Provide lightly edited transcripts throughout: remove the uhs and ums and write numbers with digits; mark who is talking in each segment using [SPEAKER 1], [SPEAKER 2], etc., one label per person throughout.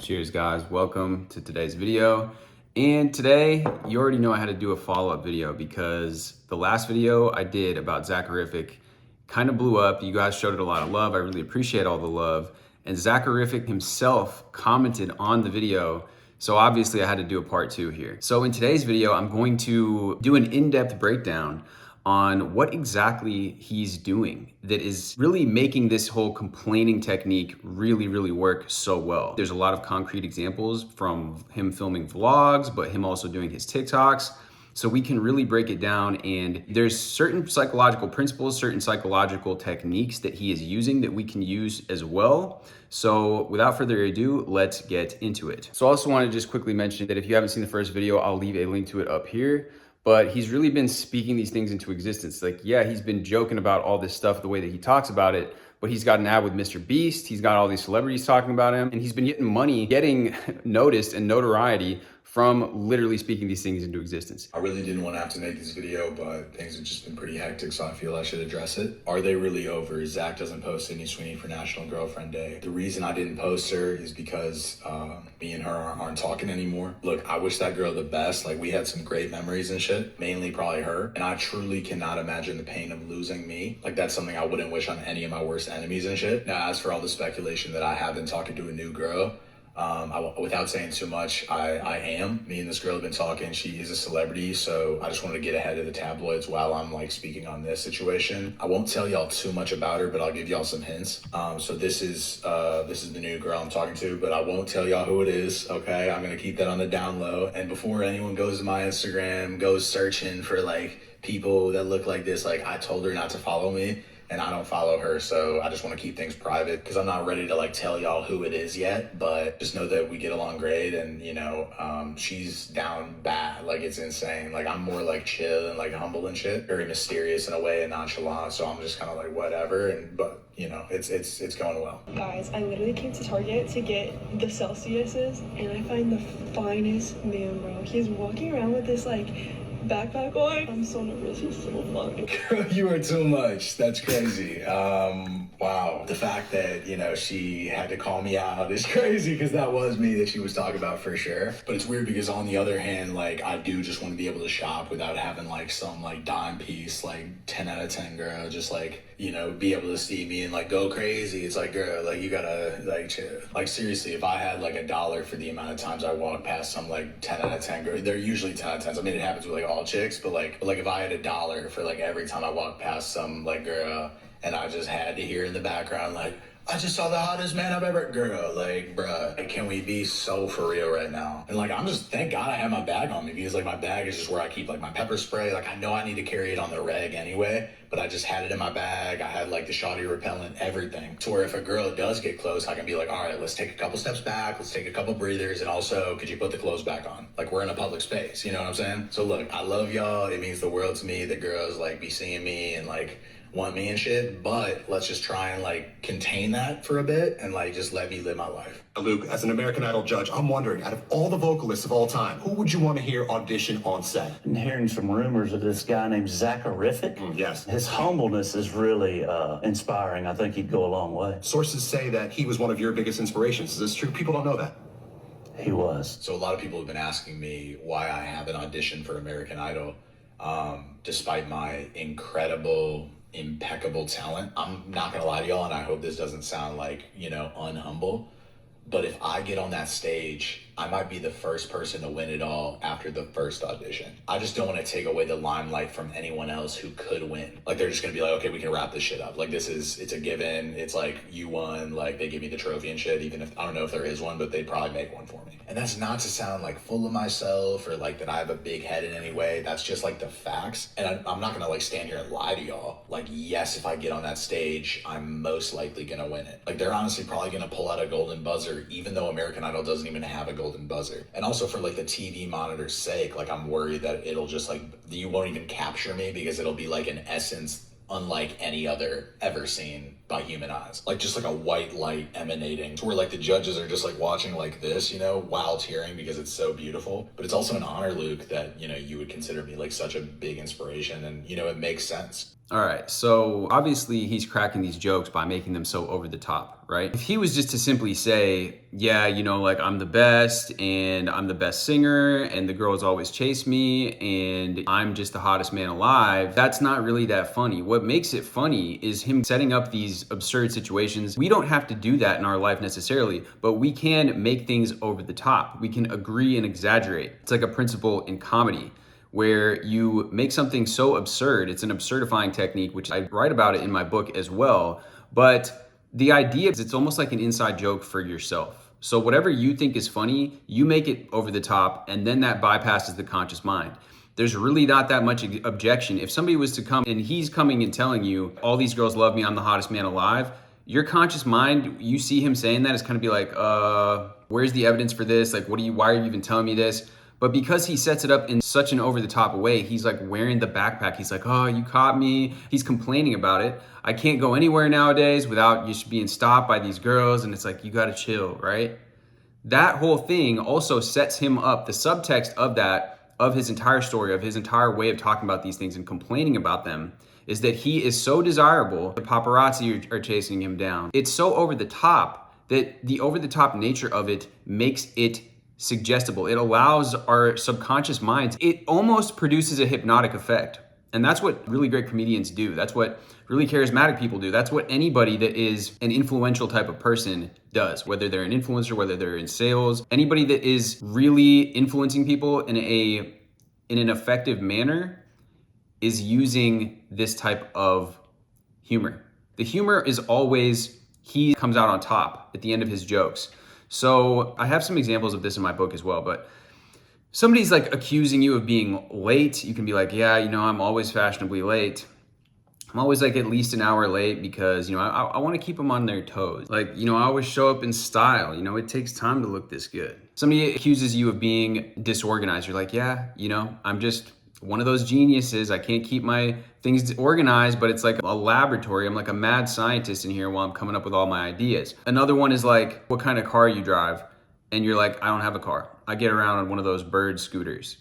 [SPEAKER 1] Cheers guys, welcome to today's video. And today, you already know I had to do a follow-up video because the last video I did about Zachirific kind of blew up. You guys showed it a lot of love. I really appreciate all the love. And Zachirific himself commented on the video. So obviously I had to do a part 2 here. So in today's video, I'm going to do an in-depth breakdown on what exactly he's doing that is really making this whole complaining technique really work so well. There's a lot of concrete examples from him filming vlogs, but him also doing his TikToks. So we can really break it down, and there's certain psychological principles, certain psychological techniques that he is using that we can use as well. So without further ado, let's get into it. So I also want to just quickly mention that if you haven't seen the first video, I'll leave a link to it up here. But he's really been speaking these things into existence. Like, yeah, he's been joking about all this stuff, the way that he talks about it, but he's got an ad with Mr. Beast. He's got all these celebrities talking about him, and he's been getting money, getting noticed and notoriety from literally speaking these things into existence.
[SPEAKER 2] I really didn't want to have to make this video, but things have just been pretty hectic, so I feel I should address it. Are they really over? Zach doesn't post Sydney Sweeney for National Girlfriend Day. The reason I didn't post her is because me and her aren't talking anymore. Look, I wish that girl the best. Like, we had some great memories and shit, mainly probably her. And I truly cannot imagine the pain of losing me. Like, that's something I wouldn't wish on any of my worst enemies and shit. Now, as for all the speculation that I have been talking to a new girl, without saying too much, I am. Me and this girl have been talking. She is a celebrity, so I just wanted to get ahead of the tabloids while I'm like speaking on this situation. I won't tell y'all too much about her, but I'll give y'all some hints. So this is the new girl I'm talking to, but I won't tell y'all who it is, okay? I'm gonna keep that on the down low. And before anyone goes to my Instagram, goes searching for like people that look like this, like, I told her not to follow me, and I don't follow her, so I just want to keep things private because I'm not ready to like tell y'all who it is yet, but just know that we get along great, and you know, she's down bad, like it's insane. Like, I'm more like chill and like humble and shit, very mysterious in a way and nonchalant, so I'm just kind of like whatever, but you know, it's going well.
[SPEAKER 3] Guys, I literally came to Target to get the Celsiuses, and I find the finest man, bro. He's walking around with this like backpack on. I'm so nervous. He's so fun.
[SPEAKER 2] Girl, you are too much. That's crazy. Wow. The fact that, you know, she had to call me out is crazy because that was me that she was talking about for sure. But it's weird because on the other hand, like, I do just want to be able to shop without having like some like dime piece, like 10 out of 10 girl, just like, you know, be able to see me and like go crazy. It's like, girl, like, you gotta like chill. Like, seriously, if I had like $1 for the amount of times I walk past some like 10 out of 10 girl, they're usually 10 out of 10s. I mean, it happens with like all chicks, but like if I had $1 for like every time I walk past some like girl and I just had to hear in the background like, I just saw the hottest man I've ever, girl, like, bruh, like, can we be so for real right now? And like, I'm just, thank God I have my bag on me because like my bag is just where I keep like my pepper spray. Like, I know I need to carry it on the reg anyway, but I just had it in my bag. I had like the shawty repellent, everything, to where if a girl does get close, I can be like, all right, let's take a couple steps back. Let's take a couple breathers. And also, could you put the clothes back on? Like, we're in a public space, you know what I'm saying? So look, I love y'all. It means the world to me that girls like be seeing me and like want me and shit, but let's just try and like contain that for a bit and like just let me live my life.
[SPEAKER 4] Luke, as an American Idol judge, I'm wondering, out of all the vocalists of all time, who would you want to hear audition on set?
[SPEAKER 5] I'm hearing some rumors of this guy named Zachirific.
[SPEAKER 4] Yes.
[SPEAKER 5] His humbleness is really inspiring. I think he'd go a long way.
[SPEAKER 4] Sources say that he was one of your biggest inspirations. Is this true? People don't know that.
[SPEAKER 5] He was.
[SPEAKER 2] So a lot of people have been asking me why I haven't auditioned for American Idol, despite my incredible, impeccable talent. I'm not gonna lie to y'all, and I hope this doesn't sound like, you know, unhumble, but if I get on that stage, I might be the first person to win it all after the first audition. I just don't want to take away the limelight from anyone else who could win. Like, they're just gonna be like, okay, we can wrap this shit up. Like, it's a given. It's like, you won, like, they give me the trophy and shit, even if, I don't know if there is one, but they'd probably make one for me. And that's not to sound like full of myself or like that I have a big head in any way. That's just like the facts. And I'm not gonna like stand here and lie to y'all. Like, yes, if I get on that stage, I'm most likely gonna win it. Like, they're honestly probably gonna pull out a golden buzzer, even though American Idol doesn't even have a golden buzzer. And also for like the TV monitor's sake, like, I'm worried that it'll just like, you won't even capture me because it'll be like an essence unlike any other ever seen by human eyes. Like, just like a white light emanating to where like the judges are just like watching like this, you know, while tearing because it's so beautiful. But it's also an honor, Luke, that, you know, you would consider me like such a big inspiration, and, you know, it makes sense.
[SPEAKER 1] All right, so obviously he's cracking these jokes by making them so over the top, right? If he was just to simply say, yeah, you know, like I'm the best and I'm the best singer and the girls always chase me and I'm just the hottest man alive, that's not really that funny. What makes it funny is him setting up these absurd situations. We don't have to do that in our life necessarily, but we can make things over the top. We can agree and exaggerate. It's like a principle in comedy, where you make something so absurd. It's an absurdifying technique, which I write about it in my book as well. But the idea is it's almost like an inside joke for yourself. So whatever you think is funny, you make it over the top, and then that bypasses the conscious mind. There's really not that much objection. If somebody was to come and he's coming and telling you, all these girls love me, I'm the hottest man alive, your conscious mind, you see him saying that, is kind of be like, where's the evidence for this? Like, why are you even telling me this? But because he sets it up in such an over-the-top way, he's like wearing the backpack. He's like, oh, you caught me. He's complaining about it. I can't go anywhere nowadays without just being stopped by these girls. And it's like, you gotta chill, right? That whole thing also sets him up. The subtext of that, of his entire story, of his entire way of talking about these things and complaining about them, is that he is so desirable, the paparazzi are chasing him down. It's so over the top that the over-the-top nature of it makes it suggestible. It allows our subconscious minds, it almost produces a hypnotic effect. And that's what really great comedians do. That's what really charismatic people do. That's what anybody that is an influential type of person does, whether they're an influencer, whether they're in sales, anybody that is really influencing people in an effective manner is using this type of humor. The humor is always, he comes out on top at the end of his jokes. So I have some examples of this in my book as well, but somebody's like accusing you of being late. You can be like, yeah, you know, I'm always fashionably late. I'm always like at least an hour late because, you know, I want to keep them on their toes. Like, you know, I always show up in style. You know, it takes time to look this good. Somebody accuses you of being disorganized. You're like, yeah, you know, I'm just one of those geniuses. I can't keep my things organized, but it's like a laboratory. I'm like a mad scientist in here while I'm coming up with all my ideas. Another one is like, what kind of car you drive? And you're like, I don't have a car. I get around on one of those bird scooters.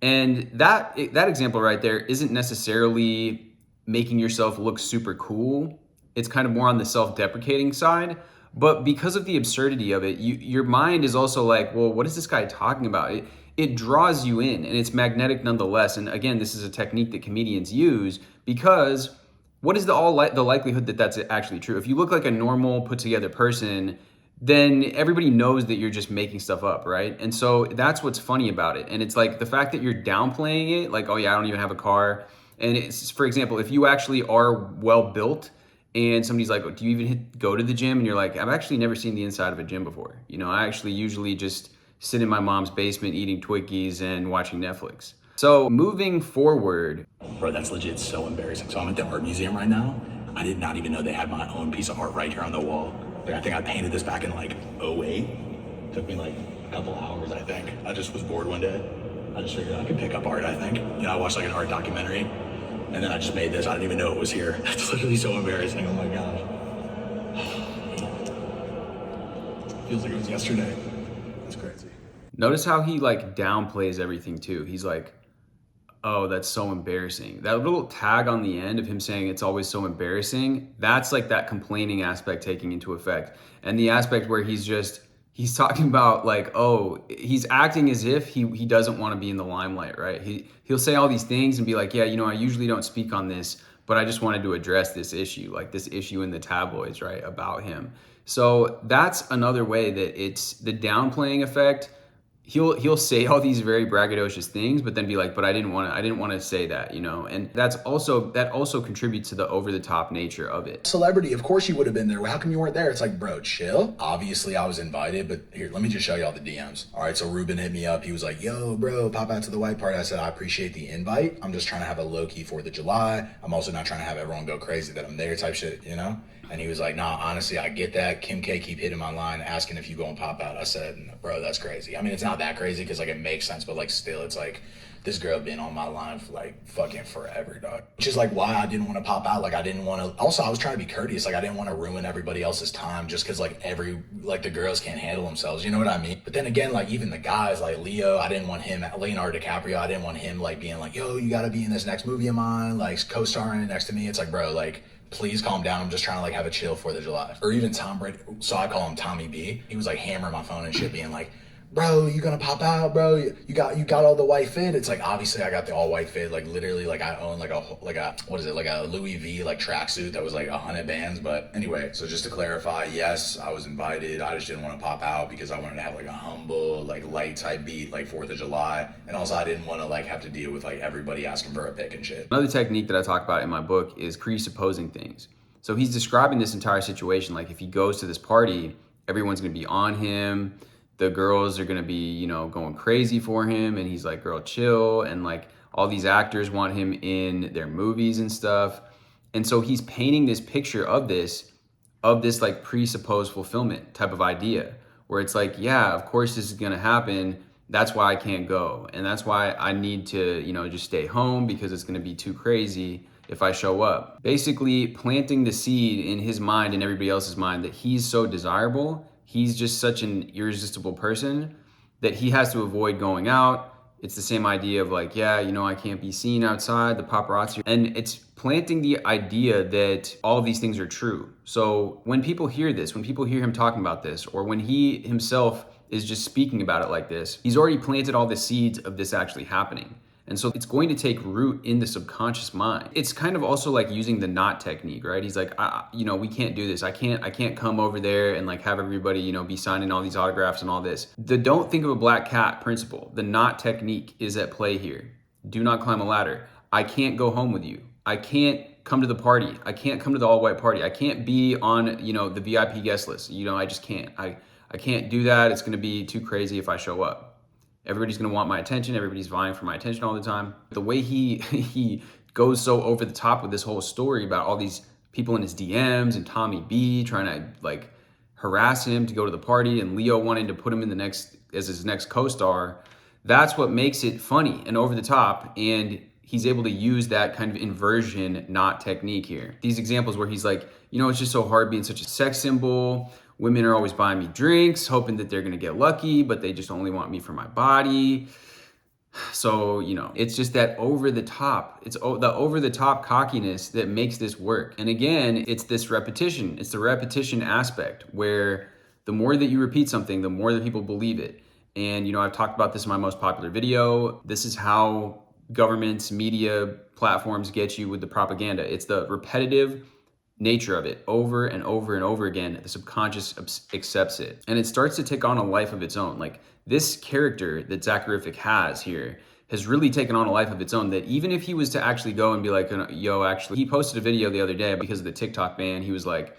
[SPEAKER 1] And that example right there isn't necessarily making yourself look super cool. It's kind of more on the self-deprecating side. But because of the absurdity of it, your mind is also like, well, what is this guy talking about? It draws you in, and it's magnetic nonetheless. And again, this is a technique that comedians use because what is the likelihood that that's actually true? If you look like a normal, put together person, then everybody knows that you're just making stuff up, right? And so that's what's funny about it. And it's like the fact that you're downplaying it, like, oh yeah, I don't even have a car. And it's, for example, if you actually are well built and somebody's like, oh, do you even go to the gym? And you're like, I've actually never seen the inside of a gym before. You know, I actually usually just sit in my mom's basement eating Twinkies and watching Netflix. So moving forward.
[SPEAKER 2] Bro, that's legit so embarrassing. So I'm at the art museum right now. I did not even know they had my own piece of art right here on the wall. Like, I think I painted this back in like 08. Took me like a couple hours, I think. I just was bored one day. I just figured I could pick up art, I think. You know, I watched like an art documentary and then I just made this. I didn't even know it was here. That's literally so embarrassing. Oh my gosh. Feels like it was yesterday. That's crazy.
[SPEAKER 1] Notice how he like downplays everything too. He's like, oh, that's so embarrassing. That little tag on the end of him saying it's always so embarrassing, that's like that complaining aspect taking into effect. And the aspect where he's talking about like, oh, he's acting as if he doesn't want to be in the limelight, right? He'll say all these things and be like, yeah, you know, I usually don't speak on this, but I just wanted to address this issue, like this issue in the tabloids, right, about him. So that's another way that it's the downplaying effect. He'll say all these very braggadocious things, but then be like, but I didn't want to say that, you know? And that also contributes to the over the top nature of it.
[SPEAKER 2] Celebrity, of course you would have been there. How come you weren't there? It's like, bro, chill. Obviously I was invited, but here, let me just show y'all the DMs. All right, so Ruben hit me up. He was like, yo, bro, pop out to the white party. I said, I appreciate the invite. I'm just trying to have a low-key 4th of July. I'm also not trying to have everyone go crazy that I'm there type shit, you know? And he was like, nah, honestly, I get that. Kim K keep hitting my line asking if you go and pop out. I said, bro, that's crazy. I mean, it's not that crazy because like it makes sense, but like still it's like this girl been on my line for like fucking forever, dog. Which is like why I didn't want to pop out. Like I didn't want to, also I was trying to be courteous. Like I didn't want to ruin everybody else's time just because like the girls can't handle themselves. You know what I mean? But then again, like even the guys like Leo, I didn't want him, Leonardo DiCaprio, I didn't want him like being like, yo, you gotta be in this next movie of mine, like co-starring next to me. It's like, bro, like, please calm down. I'm just trying to like have a chill 4th of July. Or even Tom Brady, so I call him Tommy B. He was like hammering my phone and shit being like, bro, you gonna pop out, bro? You got all the white fit. It's like obviously I got the all white fit. Like literally, like I own like a what is it, like a Louis V like tracksuit that was like 100 bands. But anyway, so just to clarify, yes, I was invited. I just didn't want to pop out because I wanted to have like a humble, like light type beat, like 4th of July, and also I didn't want to like have to deal with like everybody asking for a pic and shit.
[SPEAKER 1] Another technique that I talk about in my book is presupposing things. So he's describing this entire situation. Like if he goes to this party, everyone's gonna be on him. The girls are gonna be, you know, going crazy for him. And he's like, girl, chill. And like all these actors want him in their movies and stuff. And so he's painting this picture of this like presupposed fulfillment type of idea where it's like, yeah, of course this is gonna happen. That's why I can't go. And that's why I need to, you know, just stay home because it's gonna be too crazy if I show up. Basically planting the seed in his mind and everybody else's mind that he's so desirable, he's just such an irresistible person that he has to avoid going out. It's the same idea of like, yeah, you know, I can't be seen outside, the paparazzi. And it's planting the idea that all of these things are true. So when people hear this, when people hear him talking about this, or when he himself is just speaking about it like this, he's already planted all the seeds of this actually happening. And so it's going to take root in the subconscious mind. It's kind of also like using the not technique, right? He's like, you know, we can't do this. I can't come over there and like have everybody, you know, be signing all these autographs and all this. The don't think of a black cat principle, the not technique is at play here. Do not climb a ladder. I can't go home with you. I can't come to the party. I can't come to the all white party. I can't be on, you know, the VIP guest list. You know, I just can't. I can't do that. It's gonna be too crazy if I show up. Everybody's gonna want my attention. Everybody's vying for my attention all the time. The way he goes so over the top with this whole story about all these people in his DMs and Tommy B trying to like harass him to go to the party and Leo wanting to put him in the next as his next co-star, that's what makes it funny and over the top. And he's able to use that kind of inversion, not technique here. These examples where he's like, you know, it's just so hard being such a sex symbol. Women are always buying me drinks, hoping that they're gonna get lucky, but they just only want me for my body. So, you know, it's just that over the top. It's the over the top cockiness that makes this work. And again, it's this repetition. It's the repetition aspect where the more that you repeat something, the more that people believe it. And, you know, I've talked about this in my most popular video. This is how governments, media, platforms get you with the propaganda. It's the repetitive nature of it over and over and over again. The subconscious accepts it and it starts to take on a life of its own. Like this character that Zachirific has here has really taken on a life of its own, that even if he was to actually go and be like, yo, actually, he posted a video the other day because of the TikTok ban. He was like,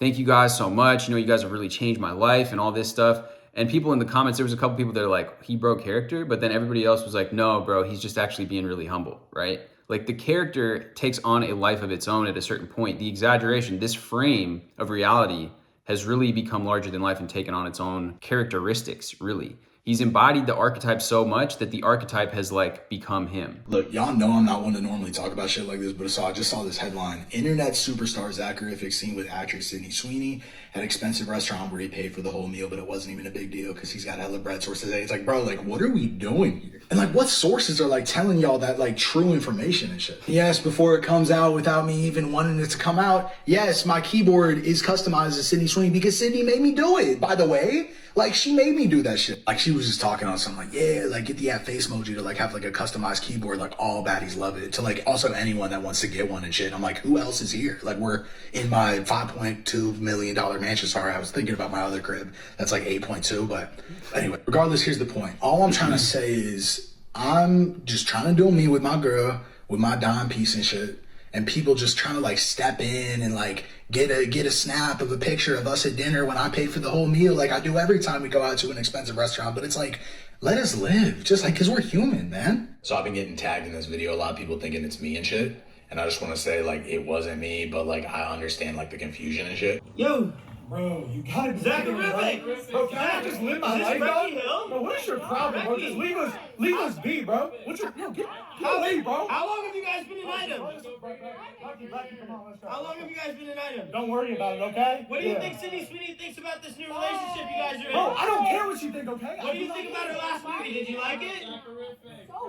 [SPEAKER 1] thank you guys so much. You know, you guys have really changed my life and all this stuff. And people in the comments, there was a couple people that are like, he broke character, but then everybody else was like, no, bro, he's just actually being really humble, right? Like the character takes on a life of its own at a certain point. The exaggeration, this frame of reality has really become larger than life and taken on its own characteristics, really. He's embodied the archetype so much that the archetype has like become him.
[SPEAKER 2] Look, y'all know I'm not one to normally talk about shit like this, but I just saw this headline. Internet superstar Zachirific seen with actress Sydney Sweeney at expensive restaurant where he paid for the whole meal, but it wasn't even a big deal because he's got hella bread sources. It's like, bro, like, what are we doing here? And like, what sources are like telling y'all that like true information and shit? Yes, before it comes out without me even wanting it to come out, yes, my keyboard is customized as Sydney Sweeney because Sydney made me do it, by the way. Like, she made me do that shit. Like, she was just talking on something like, yeah, like, get the face emoji to, like, have, like, a customized keyboard. Like, all baddies love it. To, like, also anyone that wants to get one and shit. I'm like, who else is here? Like, we're in my $5.2 million mansion. Sorry, I was thinking about my other crib. That's, like, 8.2. But anyway, regardless, here's the point. All I'm trying to say is I'm just trying to do me with my girl, with my dime piece and shit. And people just trying to like step in and like get a snap of a picture of us at dinner when I paid for the whole meal, like I do every time we go out to an expensive restaurant. But it's like, let us live, just like, because we're human, man. So I've been getting tagged in this video, a lot of people thinking it's me and shit. And I just want to say, like, it wasn't me, but like I understand like the confusion and shit.
[SPEAKER 6] Yo,
[SPEAKER 7] Bro, you gotta be
[SPEAKER 6] Zachirific!
[SPEAKER 7] Bro, can I just live my life, bro? Bro, what is your problem, bro? Just leave us be, bro. What's your get away, bro?
[SPEAKER 6] How long have you guys been an item?
[SPEAKER 7] Lucky, come on, let's go.
[SPEAKER 6] How long have you guys been an item?
[SPEAKER 7] Don't worry about it, okay?
[SPEAKER 6] What do you think Sydney Sweeney thinks about this new relationship you guys are in?
[SPEAKER 7] Bro, I don't care what you think, okay?
[SPEAKER 6] What do you think about her last movie? Did you like it?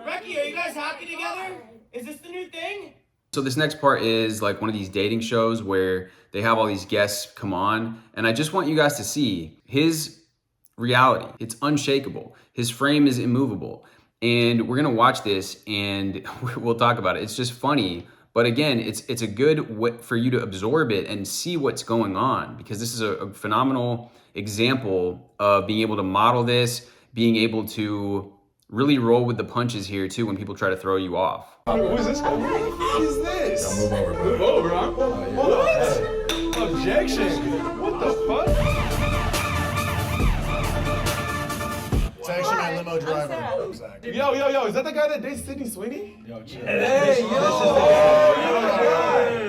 [SPEAKER 6] Becky, are you guys happy together? Is this the new thing?
[SPEAKER 1] So this next part is like one of these dating shows where they have all these guests come on, and I just want you guys to see his reality. It's unshakable. His frame is immovable. And we're gonna watch this and we'll talk about it. It's just funny, but again, it's a good way for you to absorb it and see what's going on, because this is a phenomenal example of being able to model this, being able to really roll with the punches here too when people try to throw you off.
[SPEAKER 8] Who is this guy? What is this?
[SPEAKER 2] I'll move over, bro.
[SPEAKER 8] Move over, huh? What? Objection. What the fuck?
[SPEAKER 4] It's actually my limo driver.
[SPEAKER 8] Yo, is that the guy that dates Sydney Sweeney?
[SPEAKER 2] Yo, chill.
[SPEAKER 8] Hey, yo!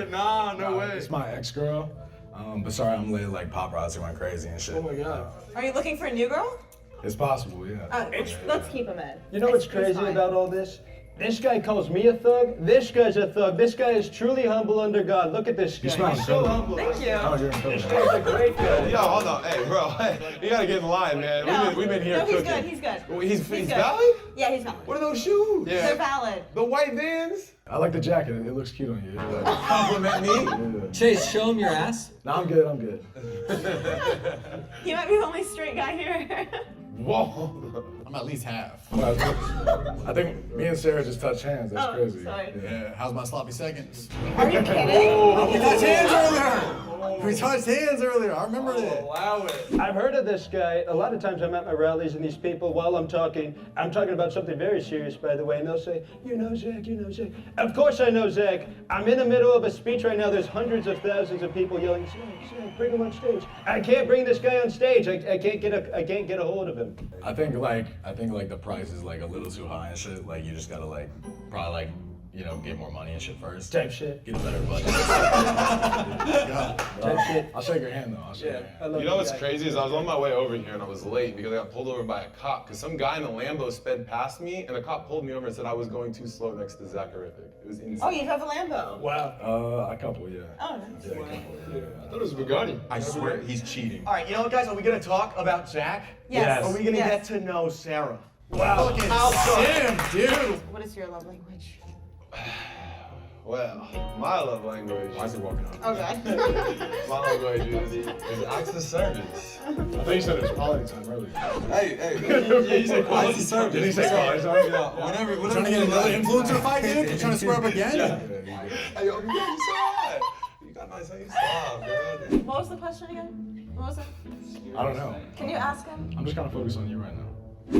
[SPEAKER 8] Nah, no way.
[SPEAKER 2] It's my ex-girl. But sorry, I'm late. Like paparazzi went crazy and shit.
[SPEAKER 8] Oh my god.
[SPEAKER 9] Are you looking for a new girl?
[SPEAKER 2] It's possible, yeah.
[SPEAKER 9] Let's keep him in.
[SPEAKER 10] You know what's crazy about all this? This guy calls me a thug. This guy's a thug. This guy is truly humble under God. Look at this guy. He's so humble.
[SPEAKER 9] Thank you.
[SPEAKER 2] Oh, you're in
[SPEAKER 10] This guy's a great guy.
[SPEAKER 8] Yo, hold on. Hey, bro. Hey, you gotta get in line, man.
[SPEAKER 9] No.
[SPEAKER 8] We've been here
[SPEAKER 9] No, he's
[SPEAKER 8] cooking.
[SPEAKER 9] good. He's good.
[SPEAKER 8] Well, he's
[SPEAKER 9] good.
[SPEAKER 8] valid?
[SPEAKER 9] Yeah, he's valid.
[SPEAKER 8] What are those shoes?
[SPEAKER 9] They're valid.
[SPEAKER 8] The white Vans?
[SPEAKER 2] I like the jacket. It looks cute on you.
[SPEAKER 8] Compliment me?
[SPEAKER 11] Chase, show him your ass.
[SPEAKER 2] No, I'm good.
[SPEAKER 9] He might be the only straight guy here.
[SPEAKER 8] Whoa.
[SPEAKER 4] I'm at least half.
[SPEAKER 2] I think me and Sarah just touched hands. That's
[SPEAKER 9] Oh,
[SPEAKER 2] crazy.
[SPEAKER 9] sorry.
[SPEAKER 4] Yeah, how's my sloppy seconds?
[SPEAKER 9] Are you kidding?
[SPEAKER 4] We touched hands earlier! We touched hands earlier, I remember that.
[SPEAKER 8] Allow it.
[SPEAKER 10] I've heard of this guy. A lot of times I'm at my rallies and these people, while I'm talking about something very serious, by the way, and they'll say, you know Zach. Of course I know Zach. I'm in the middle of a speech right now. There's hundreds of thousands of people yelling, Zach, bring him on stage. I can't bring this guy on stage. I can't get a hold of him.
[SPEAKER 2] I think the price is like a little too high and shit. Like you just gotta like probably like, you know, get more money and shit first.
[SPEAKER 10] Type shit.
[SPEAKER 2] Get a better budget.
[SPEAKER 10] Type shit.
[SPEAKER 2] I'll shake your hand though. I'll shake your hand.
[SPEAKER 8] You know what's crazy is I was on my way over here and I was late because I got pulled over by a cop because some guy in a Lambo sped past me and the cop pulled me over and said I was going too slow next to Zachirific. It was insane.
[SPEAKER 9] Oh, you have a Lambo.
[SPEAKER 10] Wow.
[SPEAKER 2] A couple, yeah.
[SPEAKER 9] Oh, nice.
[SPEAKER 2] Yeah, a couple, yeah.
[SPEAKER 8] I thought it was a Bugatti.
[SPEAKER 4] I swear he's cheating.
[SPEAKER 6] All right, you know what, guys? Are we gonna talk about Zach?
[SPEAKER 9] Yes.
[SPEAKER 6] Are we gonna
[SPEAKER 9] Yes.
[SPEAKER 6] get to know Sarah?
[SPEAKER 10] Wow.
[SPEAKER 4] Damn, dude!
[SPEAKER 9] What is your love language?
[SPEAKER 8] Well, my love language.
[SPEAKER 2] Why is he walking up?
[SPEAKER 9] Oh, God.
[SPEAKER 8] My love language is acts of service.
[SPEAKER 2] I thought you said it was quality time earlier.
[SPEAKER 8] Hey, you said quality service.
[SPEAKER 2] Did he say quality time?
[SPEAKER 8] Whenever
[SPEAKER 4] Trying to get another influencer fight, dude? You trying to square up again?
[SPEAKER 8] Hey, yo, you got nice how you stop, man.
[SPEAKER 9] What was the question again? What was it?
[SPEAKER 2] I don't know.
[SPEAKER 9] Can you ask him?
[SPEAKER 2] I'm just kind of focused on you right now.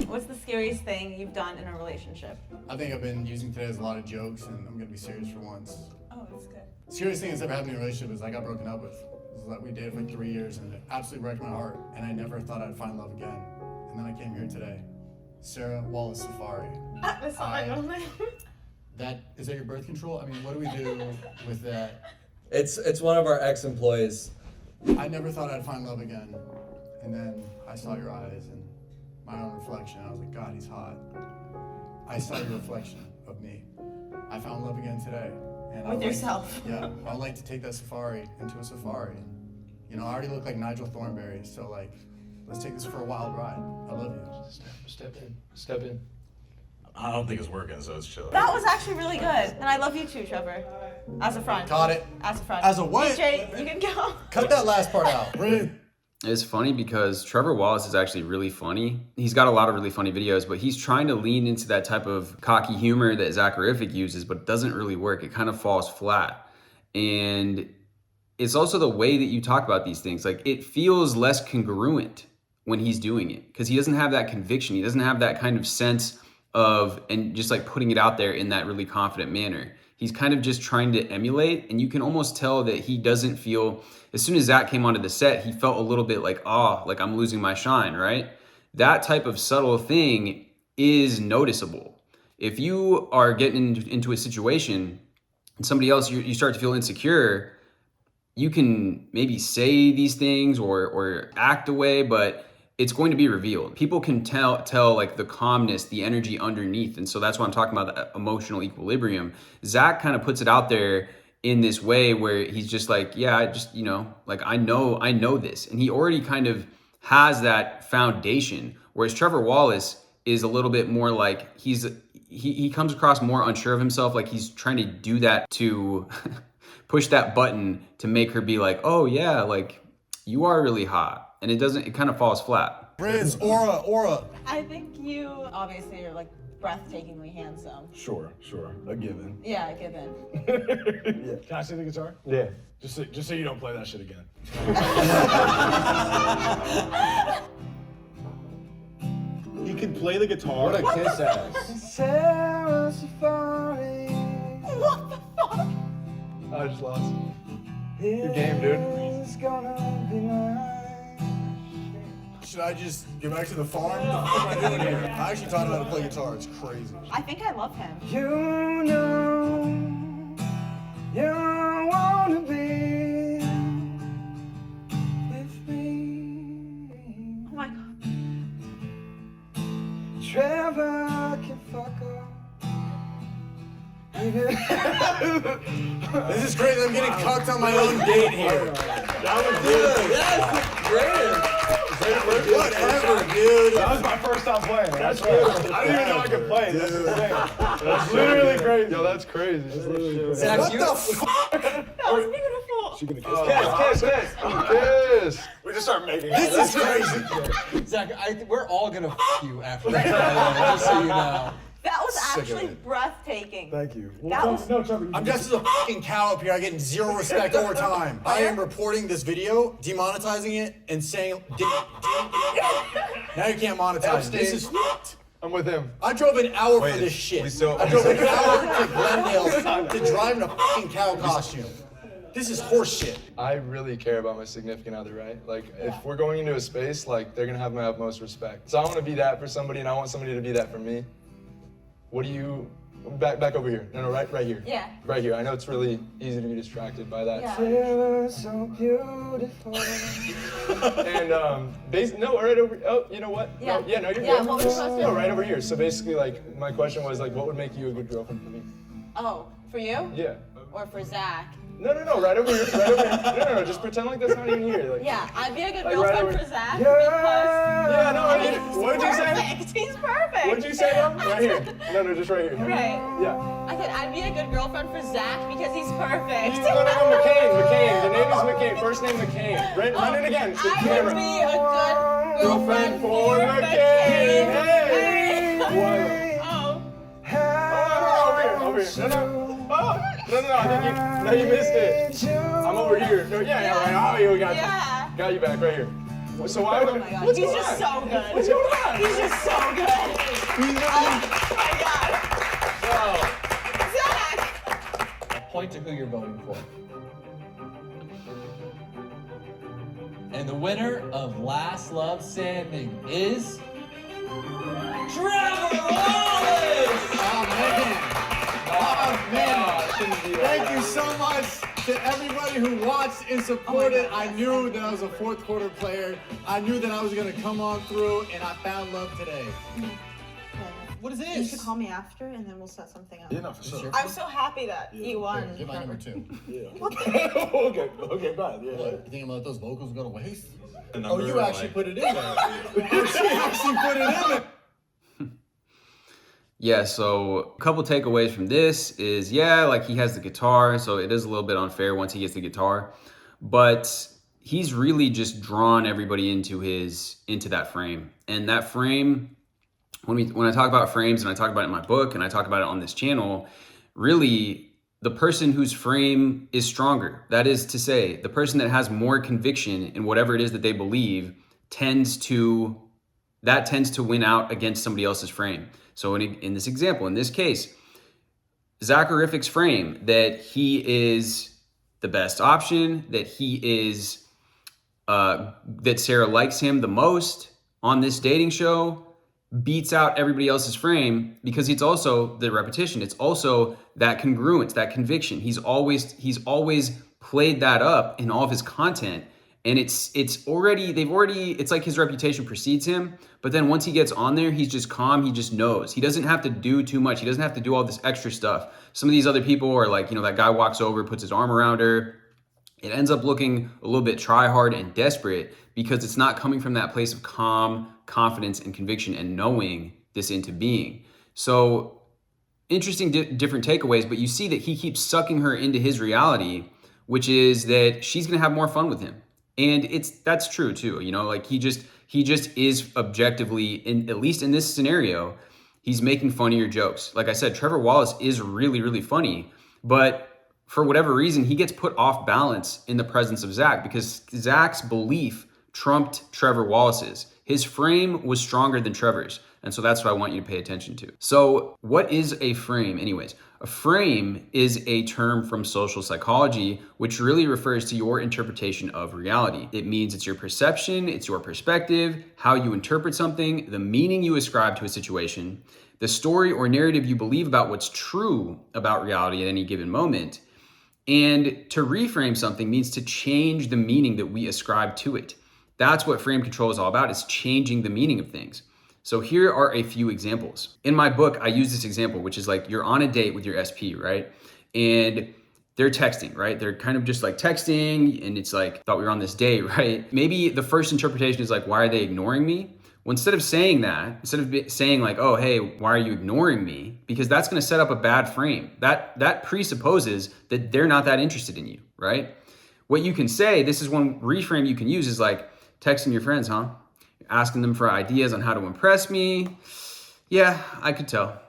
[SPEAKER 9] What's the scariest thing you've done in a relationship?
[SPEAKER 4] I think I've been using today as a lot of jokes, and I'm gonna be serious for once.
[SPEAKER 9] Oh, that's good.
[SPEAKER 4] Scariest thing that's ever happened in a relationship is I got broken up with. It was like we dated for like 3 years, and it absolutely wrecked my heart. And I never thought I'd find love again. And then I came here today. Sarah Wallace Safari.
[SPEAKER 9] That's not my middle name.
[SPEAKER 4] Is that your birth control? I mean, what do we do with that?
[SPEAKER 11] It's one of our ex-employees.
[SPEAKER 4] I never thought I'd find love again. And then I saw your eyes and my own reflection. I was like, God, he's hot. I saw your reflection of me. I found love again today. And
[SPEAKER 9] With yourself.
[SPEAKER 4] Yeah, I'd like to take that safari into a safari. And, you know, I already look like Nigel Thornberry, so like, let's take this for a wild ride. I love you.
[SPEAKER 8] Step in.
[SPEAKER 2] I don't think it's working, so it's chill.
[SPEAKER 9] That was actually really good. And I love you too, Trevor. As a friend.
[SPEAKER 4] Caught it.
[SPEAKER 9] As a friend.
[SPEAKER 4] As a what?
[SPEAKER 9] DJ, you can go.
[SPEAKER 4] Cut that last part out.
[SPEAKER 1] It's funny because Trevor Wallace is actually really funny. He's got a lot of really funny videos, but he's trying to lean into that type of cocky humor that Zachirific uses, but it doesn't really work. It kind of falls flat. And it's also the way that you talk about these things. Like, it feels less congruent when he's doing it because he doesn't have that conviction. He doesn't have that kind of sense of, and just like putting it out there in that really confident manner. He's kind of just trying to emulate, and you can almost tell that he doesn't feel, as soon as Zach came onto the set, he felt a little bit like, like I'm losing my shine, right? That type of subtle thing is noticeable. If you are getting into a situation and somebody else, you start to feel insecure, you can maybe say these things or act away, but it's going to be revealed. People can tell like the calmness, the energy underneath. And so that's why I'm talking about the emotional equilibrium. Zach kind of puts it out there in this way where he's just like, yeah, I just, like I know this. And he already kind of has that foundation. Whereas Trevor Wallace is a little bit more like he comes across more unsure of himself. Like he's trying to do that to push that button to make her be like, oh yeah, like you are really hot. And it kind of falls flat.
[SPEAKER 4] Riz, aura.
[SPEAKER 9] I think you obviously are like breathtakingly handsome.
[SPEAKER 7] Sure. A given.
[SPEAKER 9] Yeah, a given.
[SPEAKER 7] Yeah. Can I see the guitar?
[SPEAKER 10] Yeah.
[SPEAKER 7] Just so you don't play that shit again. You can play the guitar.
[SPEAKER 10] What a kiss ass.
[SPEAKER 9] What the fuck?
[SPEAKER 7] I just lost. Good game, dude.
[SPEAKER 4] Should I just get back to the farm? What am I doing here? I actually taught him how to play guitar. It's crazy.
[SPEAKER 9] I think I love him.
[SPEAKER 6] You know you wanna be with me.
[SPEAKER 9] Oh my god.
[SPEAKER 6] Trevor can fuck up.
[SPEAKER 4] This is crazy. I'm getting cucked on my own date here.
[SPEAKER 7] That was good.
[SPEAKER 11] That's great.
[SPEAKER 4] Whatever, dude.
[SPEAKER 7] That was my first time playing. That's good. I didn't even know I could play. That's insane. That's literally crazy. Yo, that's crazy. That's literally crazy.
[SPEAKER 11] Zach,
[SPEAKER 4] What the fuck?
[SPEAKER 9] That was beautiful.
[SPEAKER 7] She gonna kiss. We just start making.
[SPEAKER 4] This is crazy.
[SPEAKER 11] Zach, we're all gonna you after that, just so you know.
[SPEAKER 9] That was
[SPEAKER 7] Sick of
[SPEAKER 9] actually
[SPEAKER 7] it.
[SPEAKER 9] breathtaking.
[SPEAKER 7] Thank you.
[SPEAKER 9] That was-
[SPEAKER 7] No, Trevor.
[SPEAKER 4] I'm just as a fucking cow up here. I get zero respect over time. I am reporting this video, demonetizing it, and saying, now you can't monetize it. This is fucked.
[SPEAKER 7] I'm with him.
[SPEAKER 4] I drove an hour for this shit. I drove an hour to Glendale to drive in a fucking cow costume. This is horse shit.
[SPEAKER 8] I really care about my significant other, right? Like, if we're going into a space, like, they're gonna have my utmost respect. So I wanna be that for somebody, and I want somebody to be that for me. What do you, back over here. No, right here.
[SPEAKER 9] Yeah.
[SPEAKER 8] Right here. I know it's really easy to be distracted by that.
[SPEAKER 9] Yeah.
[SPEAKER 6] You're so beautiful.
[SPEAKER 8] And, no, right over, oh, you know what?
[SPEAKER 9] Yeah.
[SPEAKER 8] No, you're good.
[SPEAKER 9] Yeah, what was your question?
[SPEAKER 8] No, right over here. So basically, like, my question was, like, what would make you a good girlfriend for me?
[SPEAKER 9] Oh, for you?
[SPEAKER 8] Yeah.
[SPEAKER 9] Or for Zach?
[SPEAKER 8] No, right over here, right over here. No, just pretend like that's not even here. Like,
[SPEAKER 9] Yeah, I'd be a good
[SPEAKER 8] Like,
[SPEAKER 9] girlfriend
[SPEAKER 8] right over-
[SPEAKER 9] for Zach
[SPEAKER 8] Yeah, no, I mean, what did you say?
[SPEAKER 9] perfect. He's perfect.
[SPEAKER 8] What did you say, though? Right here. No, just right here.
[SPEAKER 9] Right.
[SPEAKER 8] Yeah.
[SPEAKER 9] I said I'd be a good girlfriend for Zach because he's perfect.
[SPEAKER 8] No, McCain. The name is McCain. First name McCain. Run it again. To the
[SPEAKER 9] I would
[SPEAKER 8] camera.
[SPEAKER 9] be a good girlfriend
[SPEAKER 8] for McCain. Hey. What?
[SPEAKER 9] Oh.
[SPEAKER 8] Over here. No. I think you missed it. I'm over here. No, yeah, right. Oh, here we got you.
[SPEAKER 9] Yeah.
[SPEAKER 8] Got you back right here. So why?
[SPEAKER 9] Oh my god.
[SPEAKER 8] What's
[SPEAKER 9] He's
[SPEAKER 8] going
[SPEAKER 9] just
[SPEAKER 8] on?
[SPEAKER 9] so good.
[SPEAKER 8] What's going on?
[SPEAKER 9] He's just so good. Oh my god. Zach!
[SPEAKER 11] Point to who you're voting for. And the winner of Last Love Standing is Trevor Wallace!
[SPEAKER 4] Oh, man. Thank you so much to everybody who watched and supported. I knew that I was a fourth quarter player. I knew that I was going to come on through, and I found love today. What is this?
[SPEAKER 9] You should call me after and then we'll set something up.
[SPEAKER 7] Yeah, no, for sure.
[SPEAKER 9] I'm so happy that you won.
[SPEAKER 4] Get my number 2.
[SPEAKER 7] Yeah. Okay, bye. Yeah.
[SPEAKER 4] What, you think I'm gonna let those vocals go to waste?
[SPEAKER 2] Oh,
[SPEAKER 4] you actually put it in there. She actually put it in there.
[SPEAKER 1] Yeah, so a couple takeaways from this is, yeah, like he has the guitar, so it is a little bit unfair once he gets the guitar, but he's really just drawn everybody into that frame. And that frame, when I talk about frames, and I talk about it in my book, and I talk about it on this channel, really the person whose frame is stronger, that is to say, the person that has more conviction in whatever it is that they believe tends to win out against somebody else's frame. So in this example, in this case, Zachirific's frame, that he is the best option, that he is, that Sarah likes him the most on this dating show, beats out everybody else's frame because it's also the repetition. It's also that congruence, that conviction. He's always played that up in all of his content. And it's like his reputation precedes him. But then once he gets on there, he's just calm. He just knows. He doesn't have to do too much. He doesn't have to do all this extra stuff. Some of these other people are like, that guy walks over, puts his arm around her. It ends up looking a little bit try hard and desperate because it's not coming from that place of calm, confidence, and conviction and knowing this into being. So interesting different takeaways, but you see that he keeps sucking her into his reality, which is that she's gonna have more fun with him. And that's true too, like he just is objectively, at least in this scenario, he's making funnier jokes. Like I said, Trevor Wallace is really, really funny, but for whatever reason, he gets put off balance in the presence of Zach because Zach's belief trumped Trevor Wallace's. His frame was stronger than Trevor's. And so that's what I want you to pay attention to. So what is a frame anyways? A frame is a term from social psychology, which really refers to your interpretation of reality. It means it's your perception, it's your perspective, how you interpret something, the meaning you ascribe to a situation, the story or narrative you believe about what's true about reality at any given moment. And to reframe something means to change the meaning that we ascribe to it. That's what frame control is all about, is changing the meaning of things. So here are a few examples. In my book, I use this example, which is like you're on a date with your SP, right? And they're texting, right? They're kind of just like texting and it's like, thought we were on this date, right? Maybe the first interpretation is like, why are they ignoring me? Well, instead of saying that, instead of saying like, oh, hey, why are you ignoring me? Because that's gonna set up a bad frame. That presupposes that they're not that interested in you, right? What you can say, this is one reframe you can use, is like texting your friends, huh? Asking them for ideas on how to impress me. Yeah, I could tell.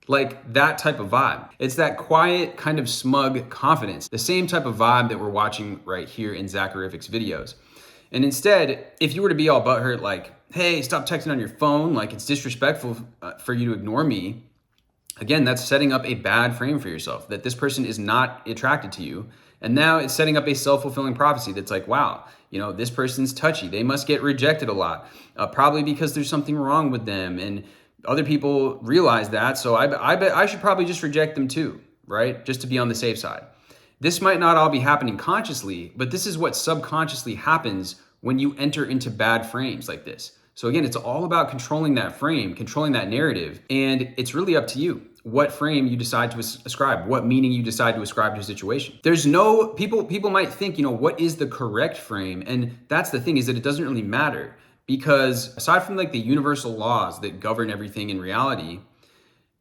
[SPEAKER 1] Like that type of vibe. It's that quiet, kind of smug confidence. The same type of vibe that we're watching right here in Zachirific's videos. And instead, if you were to be all butthurt, like, hey, stop texting on your phone, like it's disrespectful for you to ignore me. Again, that's setting up a bad frame for yourself, that this person is not attracted to you. And now it's setting up a self-fulfilling prophecy that's like, wow, this person's touchy. They must get rejected a lot, probably because there's something wrong with them. And other people realize that. So I bet I should probably just reject them too, right? Just to be on the safe side. This might not all be happening consciously, but this is what subconsciously happens when you enter into bad frames like this. So again, it's all about controlling that frame, controlling that narrative, and it's really up to you what frame you decide to ascribe, what meaning you decide to ascribe to a situation. There's no, people might think, what is the correct frame? And that's the thing, is that it doesn't really matter, because aside from like the universal laws that govern everything in reality,